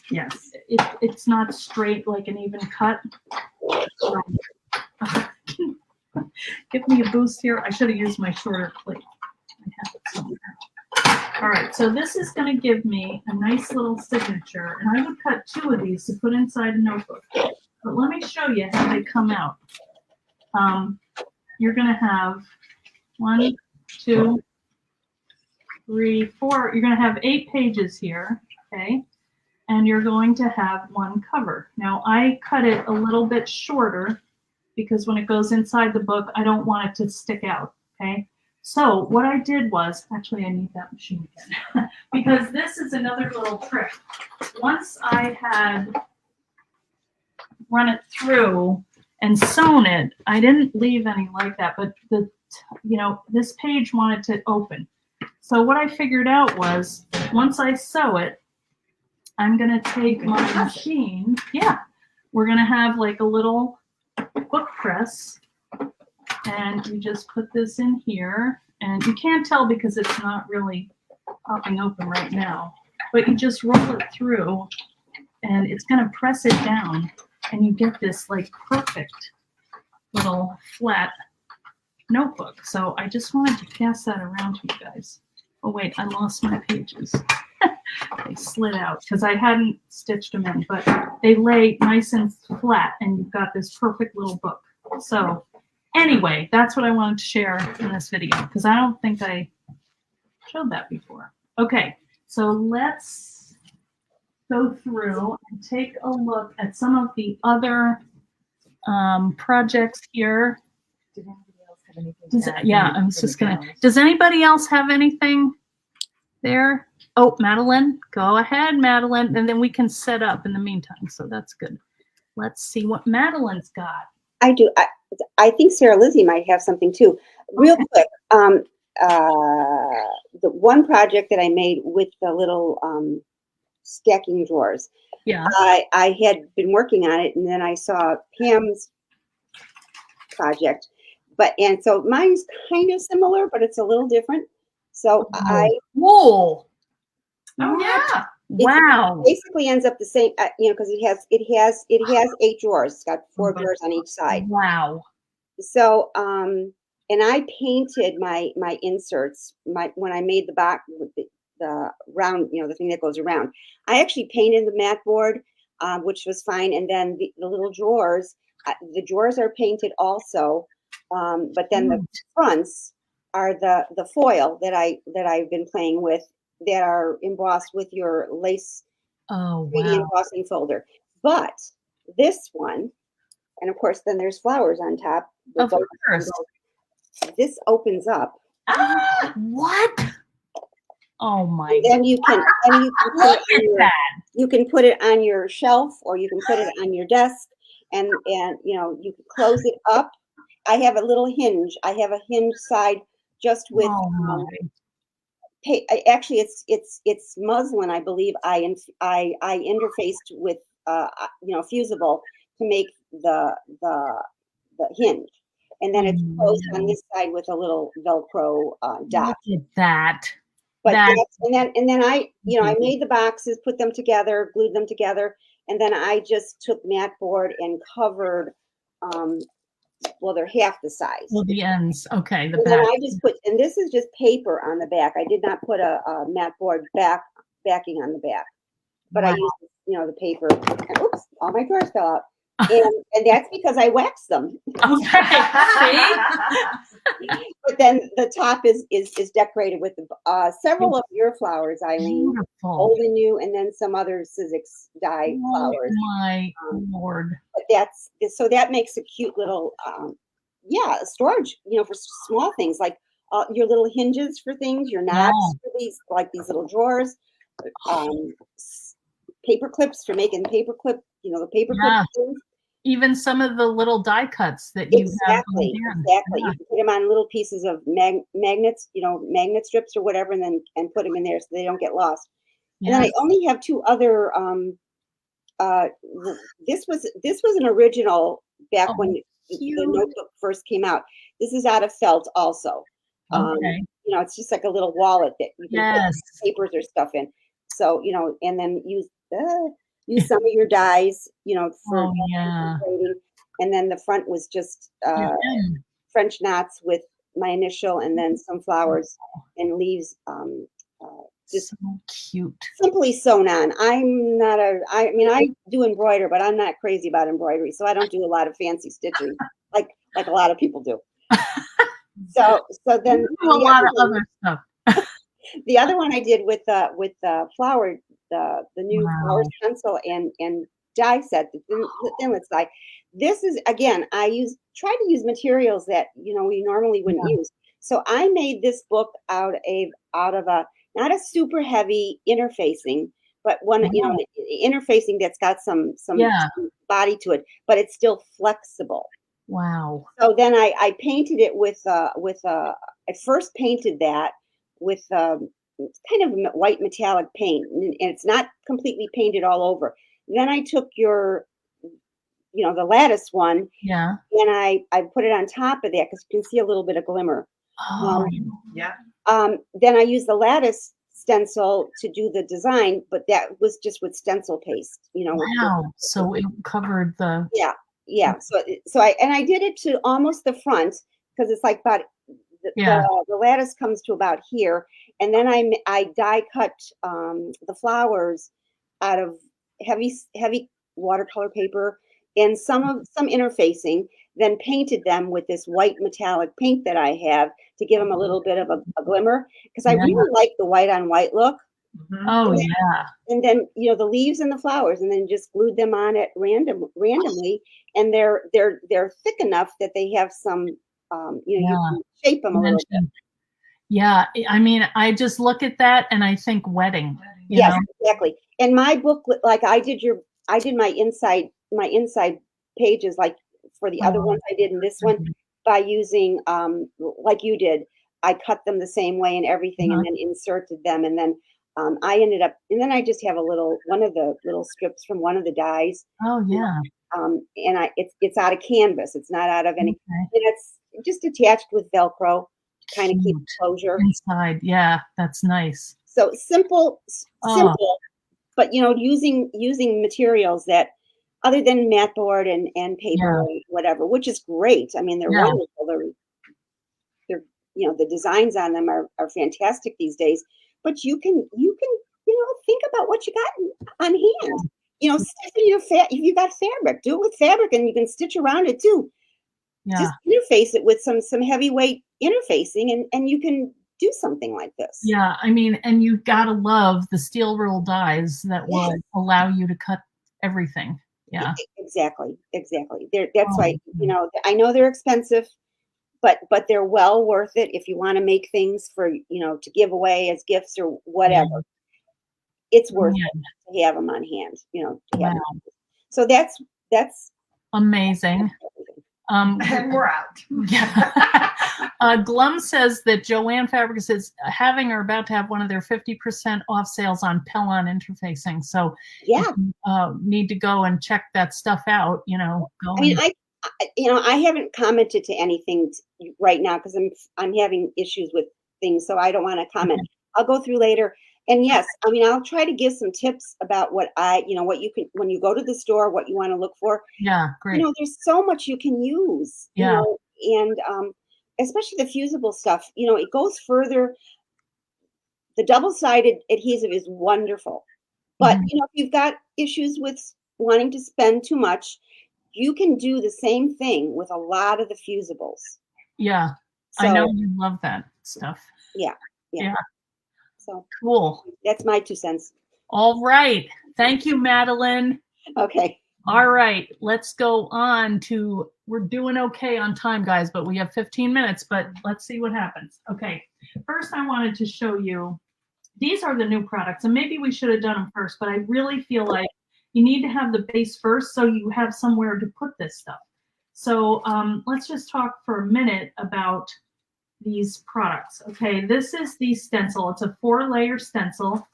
yes, it's not straight like an even cut. Give me a boost here. I should have used my shorter plate. I have it somewhere. All right, so this is going to give me a nice little signature, and I would cut 2 of these to put inside a notebook. But let me show you how they come out. You're going to have 1, 2, 3, 4. You're going to have 8 pages here, okay? And you're going to have 1 cover. Now, I cut it a little bit shorter because when it goes inside the book, I don't want it to stick out, okay? So what I did was, actually I need that machine again, because this is another little trick. Once I had run it through and sewn it, I didn't leave any like that, but this page wanted to open. So what I figured out was, once I sew it, I'm gonna take my machine, we're gonna have like a little book press, and you just put this in here, and you can't tell because it's not really popping open right now, but you just roll it through and it's going to press it down, and you get this like perfect little flat notebook. So I just wanted to pass that around to you guys. Oh wait, I lost my pages. They slid out because I hadn't stitched them in, but they lay nice and flat, and you've got this perfect little book. So anyway, that's what I wanted to share in this video, because I don't think I showed that before. Okay, so let's go through and take a look at some of the other projects here. Did anybody else have anything? I was just gonna. Does anybody else have anything there? Oh, Madeline, go ahead, Madeline, and then we can set up in the meantime. So that's good. Let's see what Madeline's got. I do. I think Sarah Lizzie might have something too. Real quick, the one project that I made with the little stacking drawers. Yeah. I had been working on it, and then I saw Pam's project, and so mine's kind of similar, but it's a little different. So Whoa. Oh yeah. Wow. It basically ends up the same, because it has 8 drawers. It's got 4 drawers on each side. Wow. So, and I painted my inserts. When I made the box with the round, the thing that goes around, I actually painted the mat board, which was fine. And then the little drawers, the drawers are painted also, but then the fronts are the foil that I've been playing with, that are embossed with your lace 3D embossing folder. But this one, and of course, then there's flowers on top. Of course. This opens up. What? Oh my! Then you can Look at that. You can put it on your shelf, or you can put it on your desk, and you can close it up. I have a little hinge. I have a hinge side just with. Actually, it's muslin, I believe. I interfaced with fusible to make the hinge, and then it's closed on this side with a little Velcro dot. Look at that. But and then I made the boxes, put them together, glued them together, and then I just took mat board and covered. They're half the size. Well, the ends, okay. The and back. Then I just put, and this is just paper on the back. I did not put a mat board backing on the back, but I used the paper. And, oops, all my drawers fell out, and that's because I waxed them. Okay. But then the top is decorated with several of your flowers, Eileen. Beautiful. Old and new, and then some other Sizzix dye flowers. My Lord. But that makes a cute little storage, for small things like your little hinges for things, your knobs for these little drawers, paper clips for making paper clip, the paper clip things. Even some of the little die cuts that you have. Exactly. Yeah. You can put them on little pieces of magnets, magnet strips or whatever, and put them in there so they don't get lost. And then I only have 2 other. This was an original back when the notebook first came out. This is out of felt also. Okay. You know, it's just like a little wallet that you can Yes. put papers or stuff in. So, you know, and then use some of your dyes, you know, for decorating. And then the front was just French knots with my initial and then some flowers and leaves. Just so cute. Simply sewn on. I mean, I do embroider, but I'm not crazy about embroidery. So I don't do a lot of fancy stitching like a lot of people do. So then a lot of other stuff. The other one I did with the flower, the new flower stencil and die set, the Thinlits die. This is, again, try to use materials that, you know, we normally wouldn't use. So I made this book out of a, not a super heavy interfacing, but one, you know, interfacing that's got some body to it, but it's still flexible. Wow. So then I painted it I first painted that with kind of white metallic paint, and it's not completely painted all over. Then I took the lattice one, and I put it on top of that because you can see a little bit of glimmer. Then I used the lattice stencil to do the design, but that was just with stencil paste, you know. Wow. So it covered the. Yeah. So I did it to almost the front because it's like about the lattice comes to about here, and then I die cut the flowers out of heavy watercolor paper and some interfacing, then painted them with this white metallic paint that I have to give them a little bit of a glimmer because I really like the white on white look. Oh, and then you know the leaves and the flowers, and then just glued them on it randomly, and they're thick enough that they have some you can shape them a little bit. Yeah, I mean, I just look at that and I think wedding. Yes, exactly. And my book, like I did my inside pages, like for the other ones I did in this one by using like you did. I cut them the same way and everything, and then inserted them, and then I ended up, and then I just have one of the little strips from one of the dies. Oh yeah. And it's out of canvas. It's not out of any. And it's just attached with Velcro, kind of keep closure inside. Yeah, that's nice. So simple, but you know, using materials that other than mat board and paper and whatever, which is great. I mean, they're wonderful. They're you know, the designs on them are fantastic these days. But you can you know, think about what you got on hand. You know, if you got fabric, do it with fabric, and you can stitch around it too. Just interface it with some heavyweight interfacing, and you can do something like this. Yeah, I mean, and you've got to love the steel roll dies that will allow you to cut everything. Yeah, exactly. That's why, you know, I know they're expensive, but they're well worth it if you want to make things for, you know, to give away as gifts or whatever. It's worth it to have them on hand, you know. To have them. So that's amazing. And we're out. Glum says that Joanne Fabrics is having or about to have one of their 50% off sales on Pellon interfacing. So need to go and check that stuff out. You know, I mean, I haven't commented to anything right now because I'm having issues with things, so I don't want to comment. I'll go through later. And yes, I mean, I'll try to give some tips about what you can, when you go to the store, what you want to look for. Yeah, great. You know, there's so much you can use, you know, and especially the fusible stuff, you know, it goes further. The double-sided adhesive is wonderful. But, you know, if you've got issues with wanting to spend too much, you can do the same thing with a lot of the fusibles. Yeah, so, I know you love that stuff. Yeah. So cool. That's my 2 cents. All right. Thank you, Madeline. Okay. All right. Let's go on to, we're doing okay on time, guys, but we have 15 minutes, but let's see what happens. Okay. First, I wanted to show you, these are the new products, and maybe we should have done them first, but I really feel like you need to have the base first so you have somewhere to put this stuff. So let's just talk for a minute about these products. Okay, this is the stencil. It's a 4-layer stencil,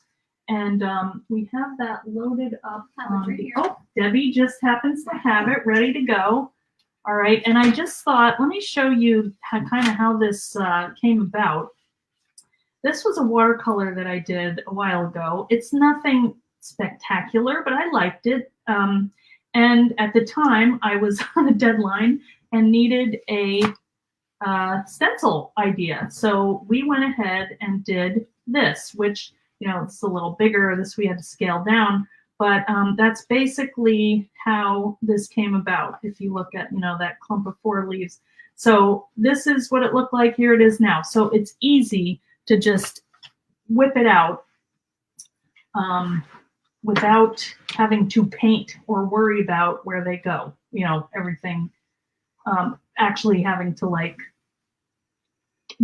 and we have that loaded up. Oh, Debbie just happens to have it ready to go. All right, and I just thought, let me show you how this came about. This was a watercolor that I did a while ago. It's nothing spectacular, but I liked it. And at the time, I was on a deadline and needed a stencil idea. So we went ahead and did this, which, you know, it's a little bigger. This we had to scale down. But that's basically how this came about. If you look at, you know, that clump of 4 leaves. So this is what it looked like. Here it is now. So it's easy to just whip it out without having to paint or worry about where they go. You know, everything actually having to like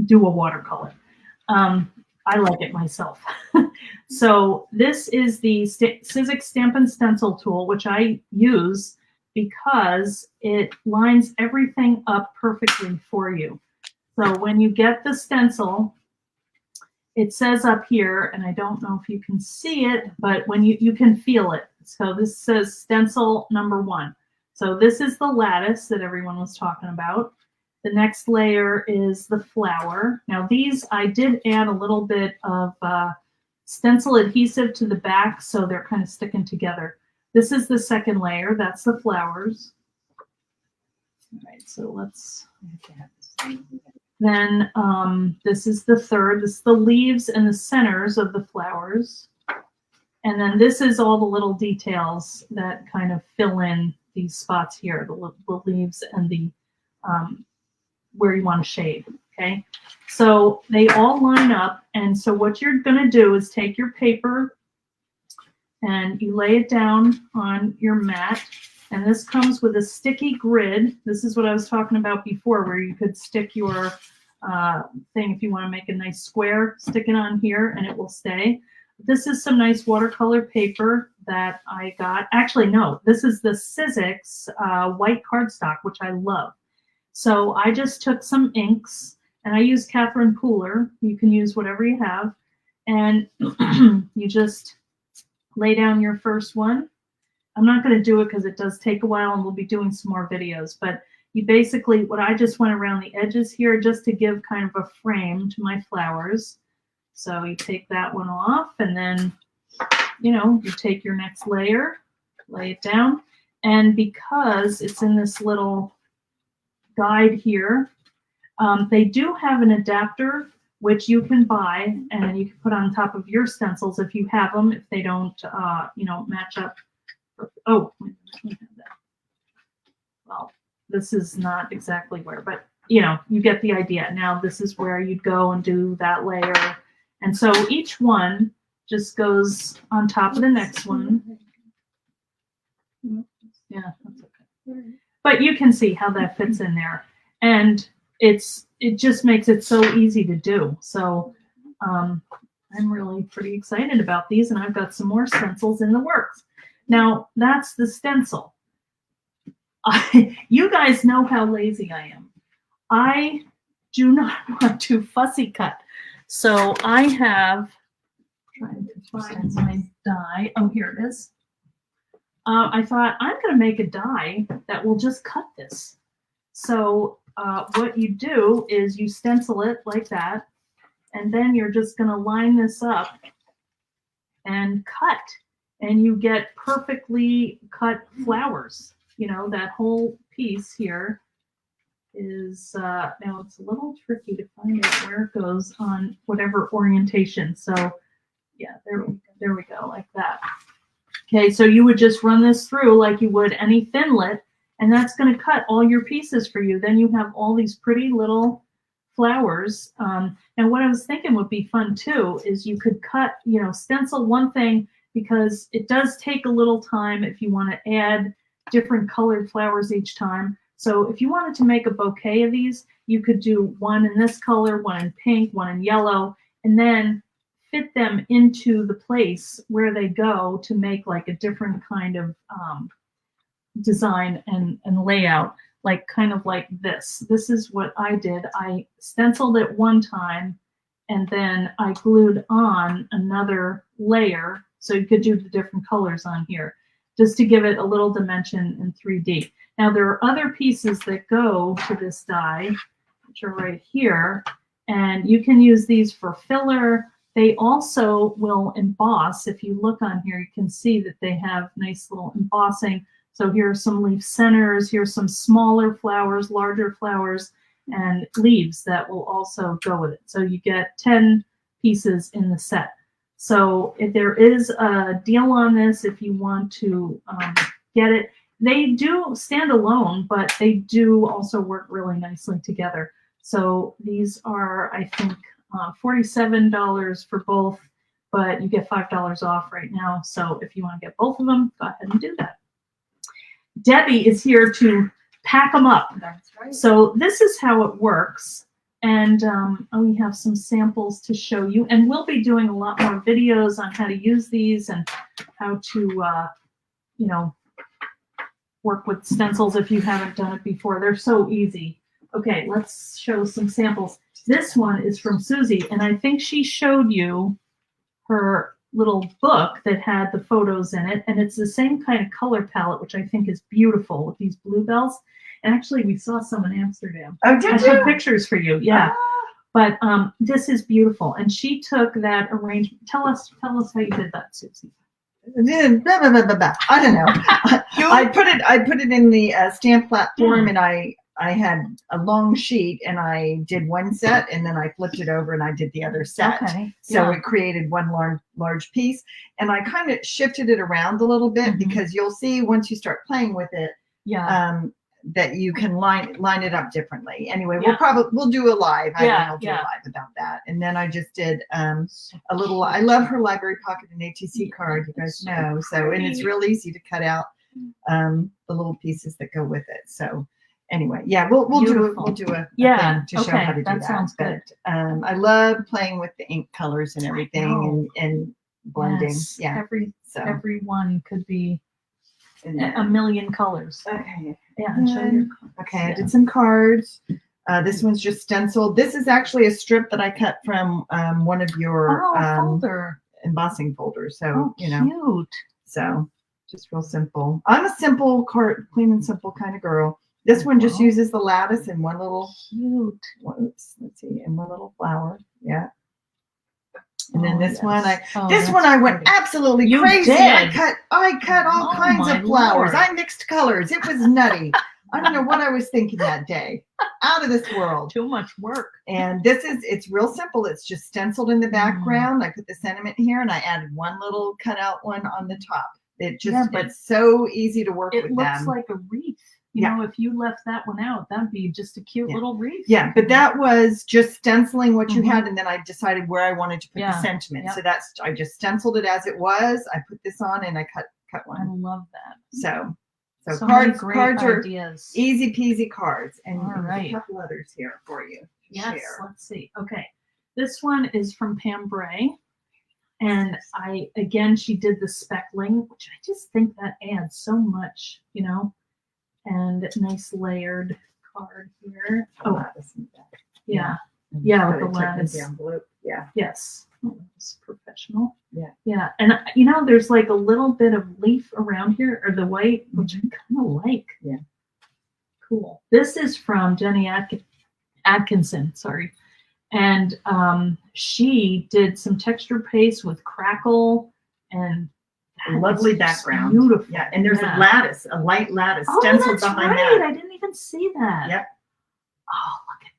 do a watercolor. I like it myself. So this is the Sizzix Stampin' Stencil tool, which I use because it lines everything up perfectly for you. So when you get the stencil, it says up here, and I don't know if you can see it, but when you can feel it. So this says stencil number 1. So this is the lattice that everyone was talking about. The next layer is the flower. Now these, I did add a little bit of stencil adhesive to the back, so they're kind of sticking together. This is the second layer. That's the flowers. All right, so let's. Then this is the third. This is the leaves and the centers of the flowers. And then this is all the little details that kind of fill in these spots here, the leaves and the where you want to shade, okay? So they all line up, and so what you're gonna do is take your paper and you lay it down on your mat, and this comes with a sticky grid. This is what I was talking about before, where you could stick your thing if you want to make a nice square, stick it on here and it will stay. This is some nice watercolor paper that I got. Actually, no, this is the Sizzix white cardstock, which I love. So I just took some inks, and I used Catherine Pooler. You can use whatever you have. And you just lay down your first one. I'm not going to do it because it does take a while, and we'll be doing some more videos. But you basically, what I just went around the edges here just to give kind of a frame to my flowers. So you take that one off, and then, you know, you take your next layer, lay it down. And because it's in this little guide here, they do have an adapter which you can buy and you can put on top of your stencils if you have them, if they don't you know, match up. Oh, well, this is not exactly where, but you know, you get the idea. Now this is where you'd go and do that layer, and so each one just goes on top of the next one. Yeah, that's okay. But you can see how that fits in there, and it just makes it so easy to do. So I'm really pretty excited about these, and I've got some more stencils in the works. Now that's the stencil. You guys know how lazy I am. I do not want to fussy cut, so I have trying to find my die. Oh, here it is. I thought I'm going to make a die that will just cut this. So what you do is you stencil it like that, and then you're just going to line this up and cut, and you get perfectly cut flowers. You know, that whole piece here is, now it's a little tricky to find out where it goes on whatever orientation. So yeah, there we go, like that. Okay, so you would just run this through like you would any Thinlit, and that's going to cut all your pieces for you. Then you have all these pretty little flowers. And what I was thinking would be fun too is you could cut, you know, stencil one thing, because it does take a little time if you want to add different colored flowers each time. So if you wanted to make a bouquet of these, you could do one in this color, one in pink, one in yellow, and then fit them into the place where they go to make like a different kind of design and layout, like kind of like this. This is what I did. I stenciled it one time, and then I glued on another layer so you could do the different colors on here, just to give it a little dimension in 3D. Now there are other pieces that go to this die, which are right here, and you can use these for filler. They also will emboss. If you look on here, you can see that they have nice little embossing. So here are some leaf centers, here's some smaller flowers, larger flowers, and leaves that will also go with it. So you get 10 pieces in the set. So if there is a deal on this, if you want to get it, they do stand alone, but they do also work really nicely together. So these are, I think, $47 for both, but you get $5 off right now. So if you want to get both of them, go ahead and do that. Debbie is here to pack them up. That's right. So this is how it works. And we have some samples to show you. And we'll be doing a lot more videos on how to use these and how to, you know, work with stencils if you haven't done it before. They're so easy. Okay, let's show some samples. This one is from Susie, and I think she showed you her little book that had the photos in it, and it's the same kind of color palette, which I think is beautiful with these bluebells. And actually, we saw some in Amsterdam. Oh, did I you? took pictures for you, yeah. But this is beautiful, and she took that arrangement. Tell us how you did that, Susie. Blah, blah, blah, blah, blah. I don't know. I put it in the stamp platform, and I had a long sheet, and I did one set, and then I flipped it over and I did the other set. Okay. So it created one large piece, and I kind of shifted it around a little bit because you'll see once you start playing with it, that you can line it up differently. Anyway, we'll do a live. I'll do a live about that. And then I just did a little. I love her library pocket and ATC card. You guys know. So and it's real easy to cut out the little pieces that go with it. So anyway, we'll do a thing to show how to do that. Sounds good. But I love playing with the ink colors and everything and blending. Yes. Yeah. Every one could be a million colors. Okay. Yeah. And show your Okay, I did some cards. This one's just stenciled. This is actually a strip that I cut from one of your folder. embossing folders. So, you know, cute. So just real simple. I'm a simple card, clean and simple kind of girl. This one just uses the lattice and one little cute. Let's see, and one little flower. Yeah. And then this one, I went absolutely crazy. I cut all kinds of flowers. I mixed colors. It was nutty. I don't know what I was thinking that day. Out of this world. Too much work. And it's real simple. It's just stenciled in the background. I put the sentiment here, and I added one little cutout one on the top. It just it's so easy to work with them. It looks like a wreath. You know, if you left that one out, that'd be just a cute little wreath. Yeah, but that was just stenciling what you had, and then I decided where I wanted to put the sentiment. So I just stenciled it as it was. I put this on, and I cut one. I love that. So cards are easy peasy cards, and a couple others here for you. Yes, let's see. Okay, this one is from Pam Bray. And she did the speckling, which I just think that adds so much, you know. And nice layered card here. Oh, yeah, with the lattice. The envelope. Yeah. Yes. Oh, that's professional. Yeah. Yeah, and you know, there's like a little bit of leaf around here, or the white, which I kind of like. Yeah. Cool. This is from Jenny Atkinson. Sorry, and she did some texture paste with crackle and. Lovely background. Beautiful. Yeah, and there's a lattice, a light lattice stenciled behind that. I didn't even see that. Yep. Oh, look at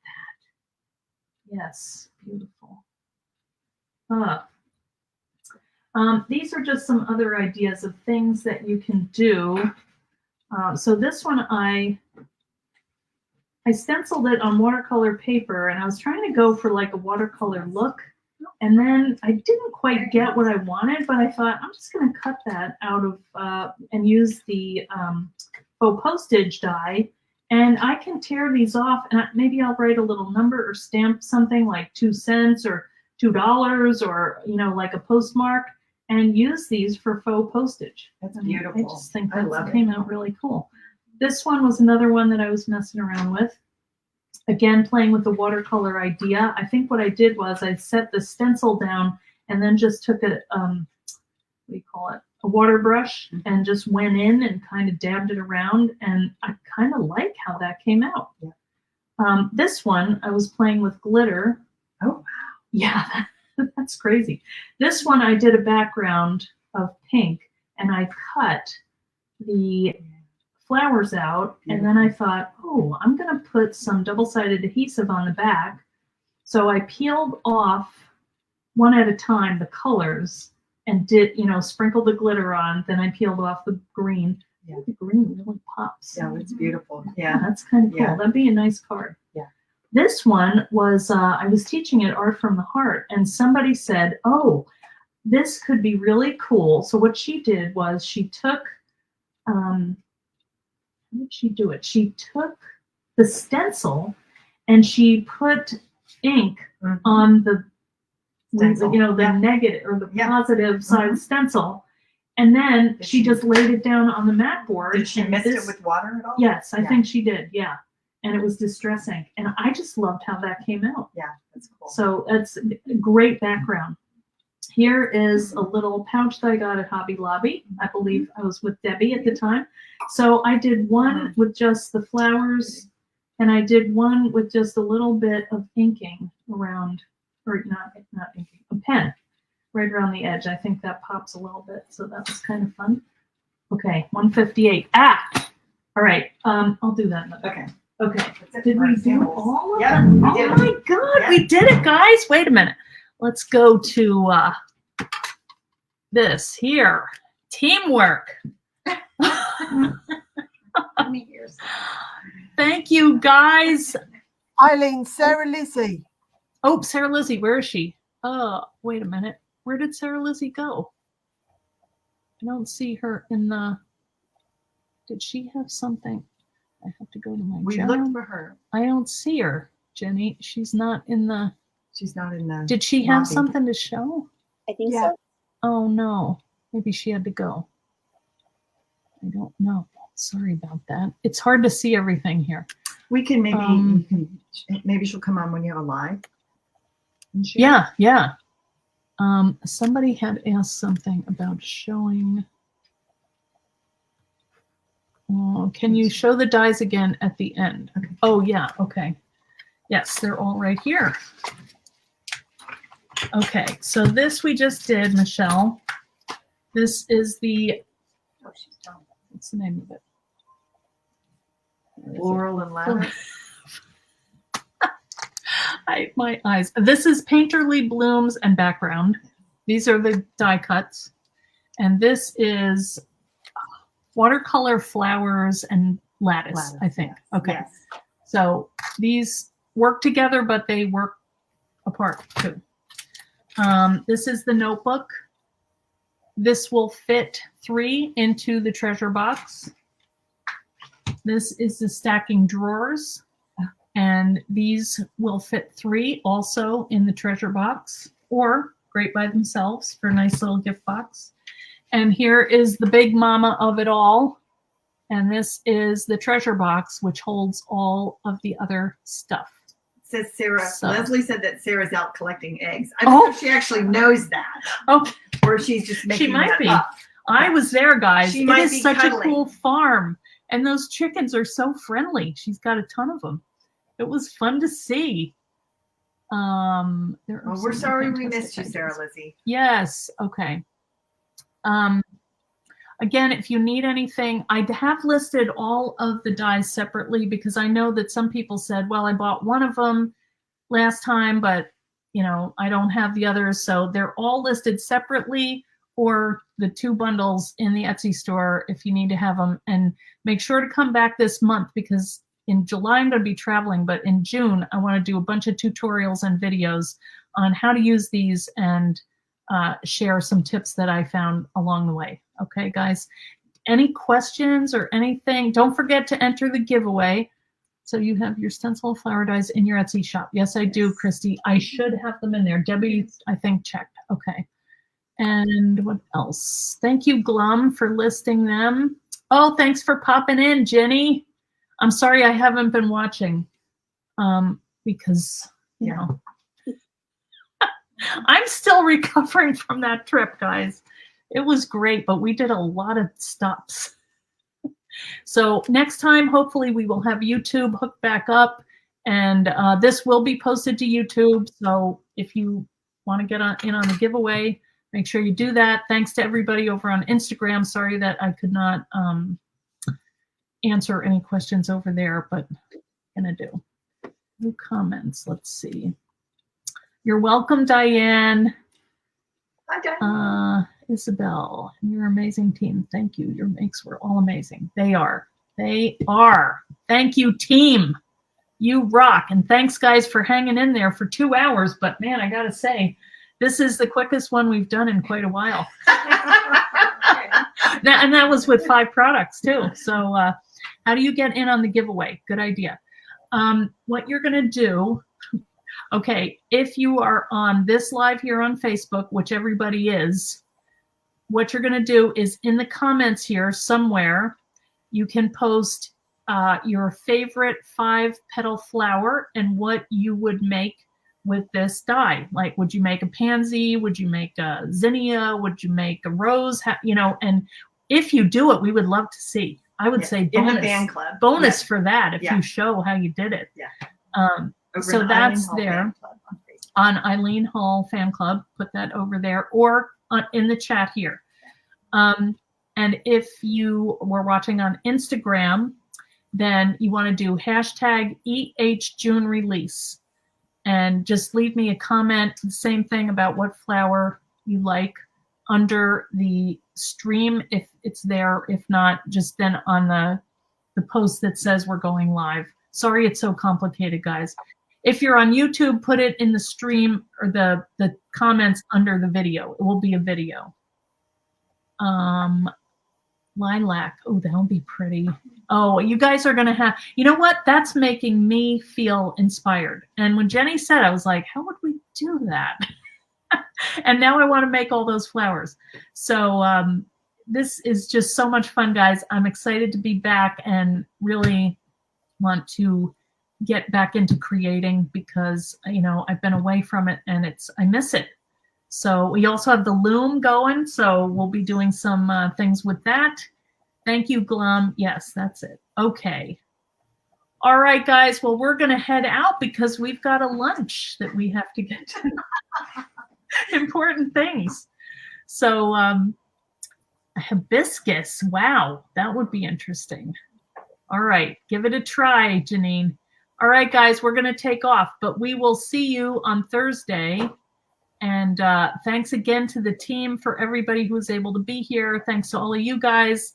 that. Yes, beautiful. These are just some other ideas of things that you can do. So this one, I stenciled it on watercolor paper, and I was trying to go for like a watercolor look. And then I didn't quite get what I wanted, but I thought I'm just going to cut that out of and use the faux postage die. And I can tear these off, and maybe I'll write a little number or stamp something like 2 cents or $2 or, you know, like a postmark, and use these for faux postage. That's beautiful. I just think that came out really cool. This one was another one that I was messing around with. Again, playing with the watercolor idea. I think what I did was I set the stencil down and then just took it, what do you call it? a water brush and just went in and kind of dabbed it around, and I kind of like how that came out. Yeah. This one, I was playing with glitter. Oh, wow. Yeah, that's crazy. This one, I did a background of pink, and I cut the flowers out, and then I thought, oh, I'm going to put some double-sided adhesive on the back. So I peeled off one at a time the colors and did, sprinkled the glitter on. Then I peeled off the green. Yeah. The green really pops. Yeah, it's beautiful. Yeah, Yeah. that's kind of cool. Yeah. That'd be a nice card. Yeah. This one was, I was teaching at Art from the Heart, and somebody said, oh, this could be really cool. So what she did was she took, how did she do it? She took the stencil and she put ink on the Stencil. the negative or the Yeah. positive side of the stencil, and then Did she she- just laid it down on the mat board. Did she and mist this- it with water at all? Yes, I Yeah. think she did. Yeah, and it was Distress ink, and I just loved how that came out. Yeah, that's cool. So that's a great background. Here is a little pouch that I got at Hobby Lobby. I believe I was with Debbie at the time. So I did one with just the flowers, and I did one with just a little bit of inking around, or not inking, a pen right around the edge. I think that pops a little bit, so that was kind of fun. Okay, 158. All right. I'll do that. Okay. Okay. That's it Did for we our do samples. all of Yeah, them? we Oh did. my God, Yeah. we did it, guys. Wait a minute. Let's go to this here. Teamwork. Thank you, guys. Eileen, Sarah Lizzie. Oh, Sarah Lizzie, where is she? Wait a minute. Where did Sarah Lizzie go? I don't see her in the. Did she have something? I have to go to my We job. looked for her. I don't see her, Jenny. She's not in the. She's not in the. Did she have lobby. something to show? I think Yeah. so. Oh no. Maybe she had to go. I don't know. Sorry about that. It's hard to see everything here. We can maybe. Maybe she'll come on when you have a live. and share. Yeah. Somebody had asked something about showing. Can you show the dies again at the end? Okay. Oh, yeah. Okay. Yes, they're all right here. Okay, so this we just did, Michelle. This is the, what's the name of it? Where is it? Laurel and lavender. My eyes. This is Painterly Blooms and Background. These are the die cuts. And this is Watercolor Flowers and Lattice, I think. Yes, Okay. yes. So these work together, but they work apart too. This is the notebook. This will fit 3 into the treasure box. This is the stacking drawers. And these will fit 3 also in the treasure box, or great by themselves for a nice little gift box. And here is the big mama of it all. And this is the treasure box, which holds all of the other stuff. Says Sarah. So- Leslie said that Sarah's out collecting eggs. I don't know if she actually knows that, Oh, or she's just making she might that be. up. I was there, guys. She It might is be such cuddling. a cool farm. And those chickens are so friendly. She's got a ton of them. It was fun to see. There are Well, we're some sorry we fantastic missed you, ideas. Sarah Lizzie. Yes. Okay. Again, if you need anything, I have listed all of the dies separately because I know that some people said, well, I bought one of them last time, but I don't have the others. So they're all listed separately, or the 2 bundles in the Etsy store if you need to have them. And make sure to come back this month, because in July I'm going to be traveling, but in June I want to do a bunch of tutorials and videos on how to use these and share some tips that I found along the way. Okay, guys, any questions or anything? Don't forget to enter the giveaway. So you have your stencil flower dies in your Etsy shop. Yes, I do, Christy. I should have them in there. Debbie, I think, checked. Okay. And what else? Thank you, Glum, for listing them. Oh, thanks for popping in, Jenny. I'm sorry I haven't been watching because, I'm still recovering from that trip, guys. It was great, but we did a lot of stops. So next time, hopefully we will have YouTube hooked back up, and this will be posted to YouTube. So if you want to get in on the giveaway, make sure you do that. Thanks to everybody over on Instagram. Sorry that I could not answer any questions over there, but I'm gonna do. New comments, let's see. You're welcome, Diane. Hi, Diane. Isabel, you're an amazing team. Thank you. Your makes were all amazing. They are. They are. Thank you, team. You rock. And thanks, guys, for hanging in there for 2 hours. But man, I gotta say, this is the quickest one we've done in quite a while. And that was with 5 products too. So how do you get in on the giveaway? Good idea. What you're gonna do, okay, if you are on this live here on Facebook, which everybody is, what you're gonna do is in the comments here somewhere, you can post your favorite 5-petal flower and what you would make with this die. Like, would you make a pansy? Would you make a zinnia? Would you make a rose? You know, and if you do it, we would love to see. I would say bonus, in the fan club. bonus for that if you show how you did it. So that's there on Eileen Hall Fan Club. Put that over there or in the chat here. And if you were watching on Instagram, then you want to do hashtag #June Release. And just leave me a comment, the same thing about what flower you like under the stream if it's there. If not, just then on the post that says we're going live. Sorry it's so complicated, guys. If you're on YouTube, put it in the stream or the comments under the video. It will be a video. Lilac. Oh, that'll be pretty. Oh, you guys are going to have, you know what? That's making me feel inspired. And when Jenny said, I was like, how would we do that? And now I want to make all those flowers. So this is just so much fun, guys. I'm excited to be back and really want to get back into creating because, you know, I've been away from it and I miss it. So we also have the loom going. So we'll be doing some things with that. Thank you, Glum. Yes, that's it. Okay. All right, guys. Well, we're going to head out because we've got a lunch that we have to get to. Important things. So hibiscus. Wow, that would be interesting. All right. Give it a try, Janine. All right, guys, we're going to take off, but we will see you on Thursday. And thanks again to the team for everybody who was able to be here. Thanks to all of you guys.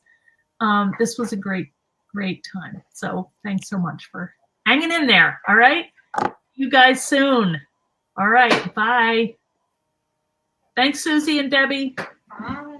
This was a great time. So thanks so much for hanging in there. All right. See you guys soon. All right. Bye. Thanks, Susie and Debbie. Bye.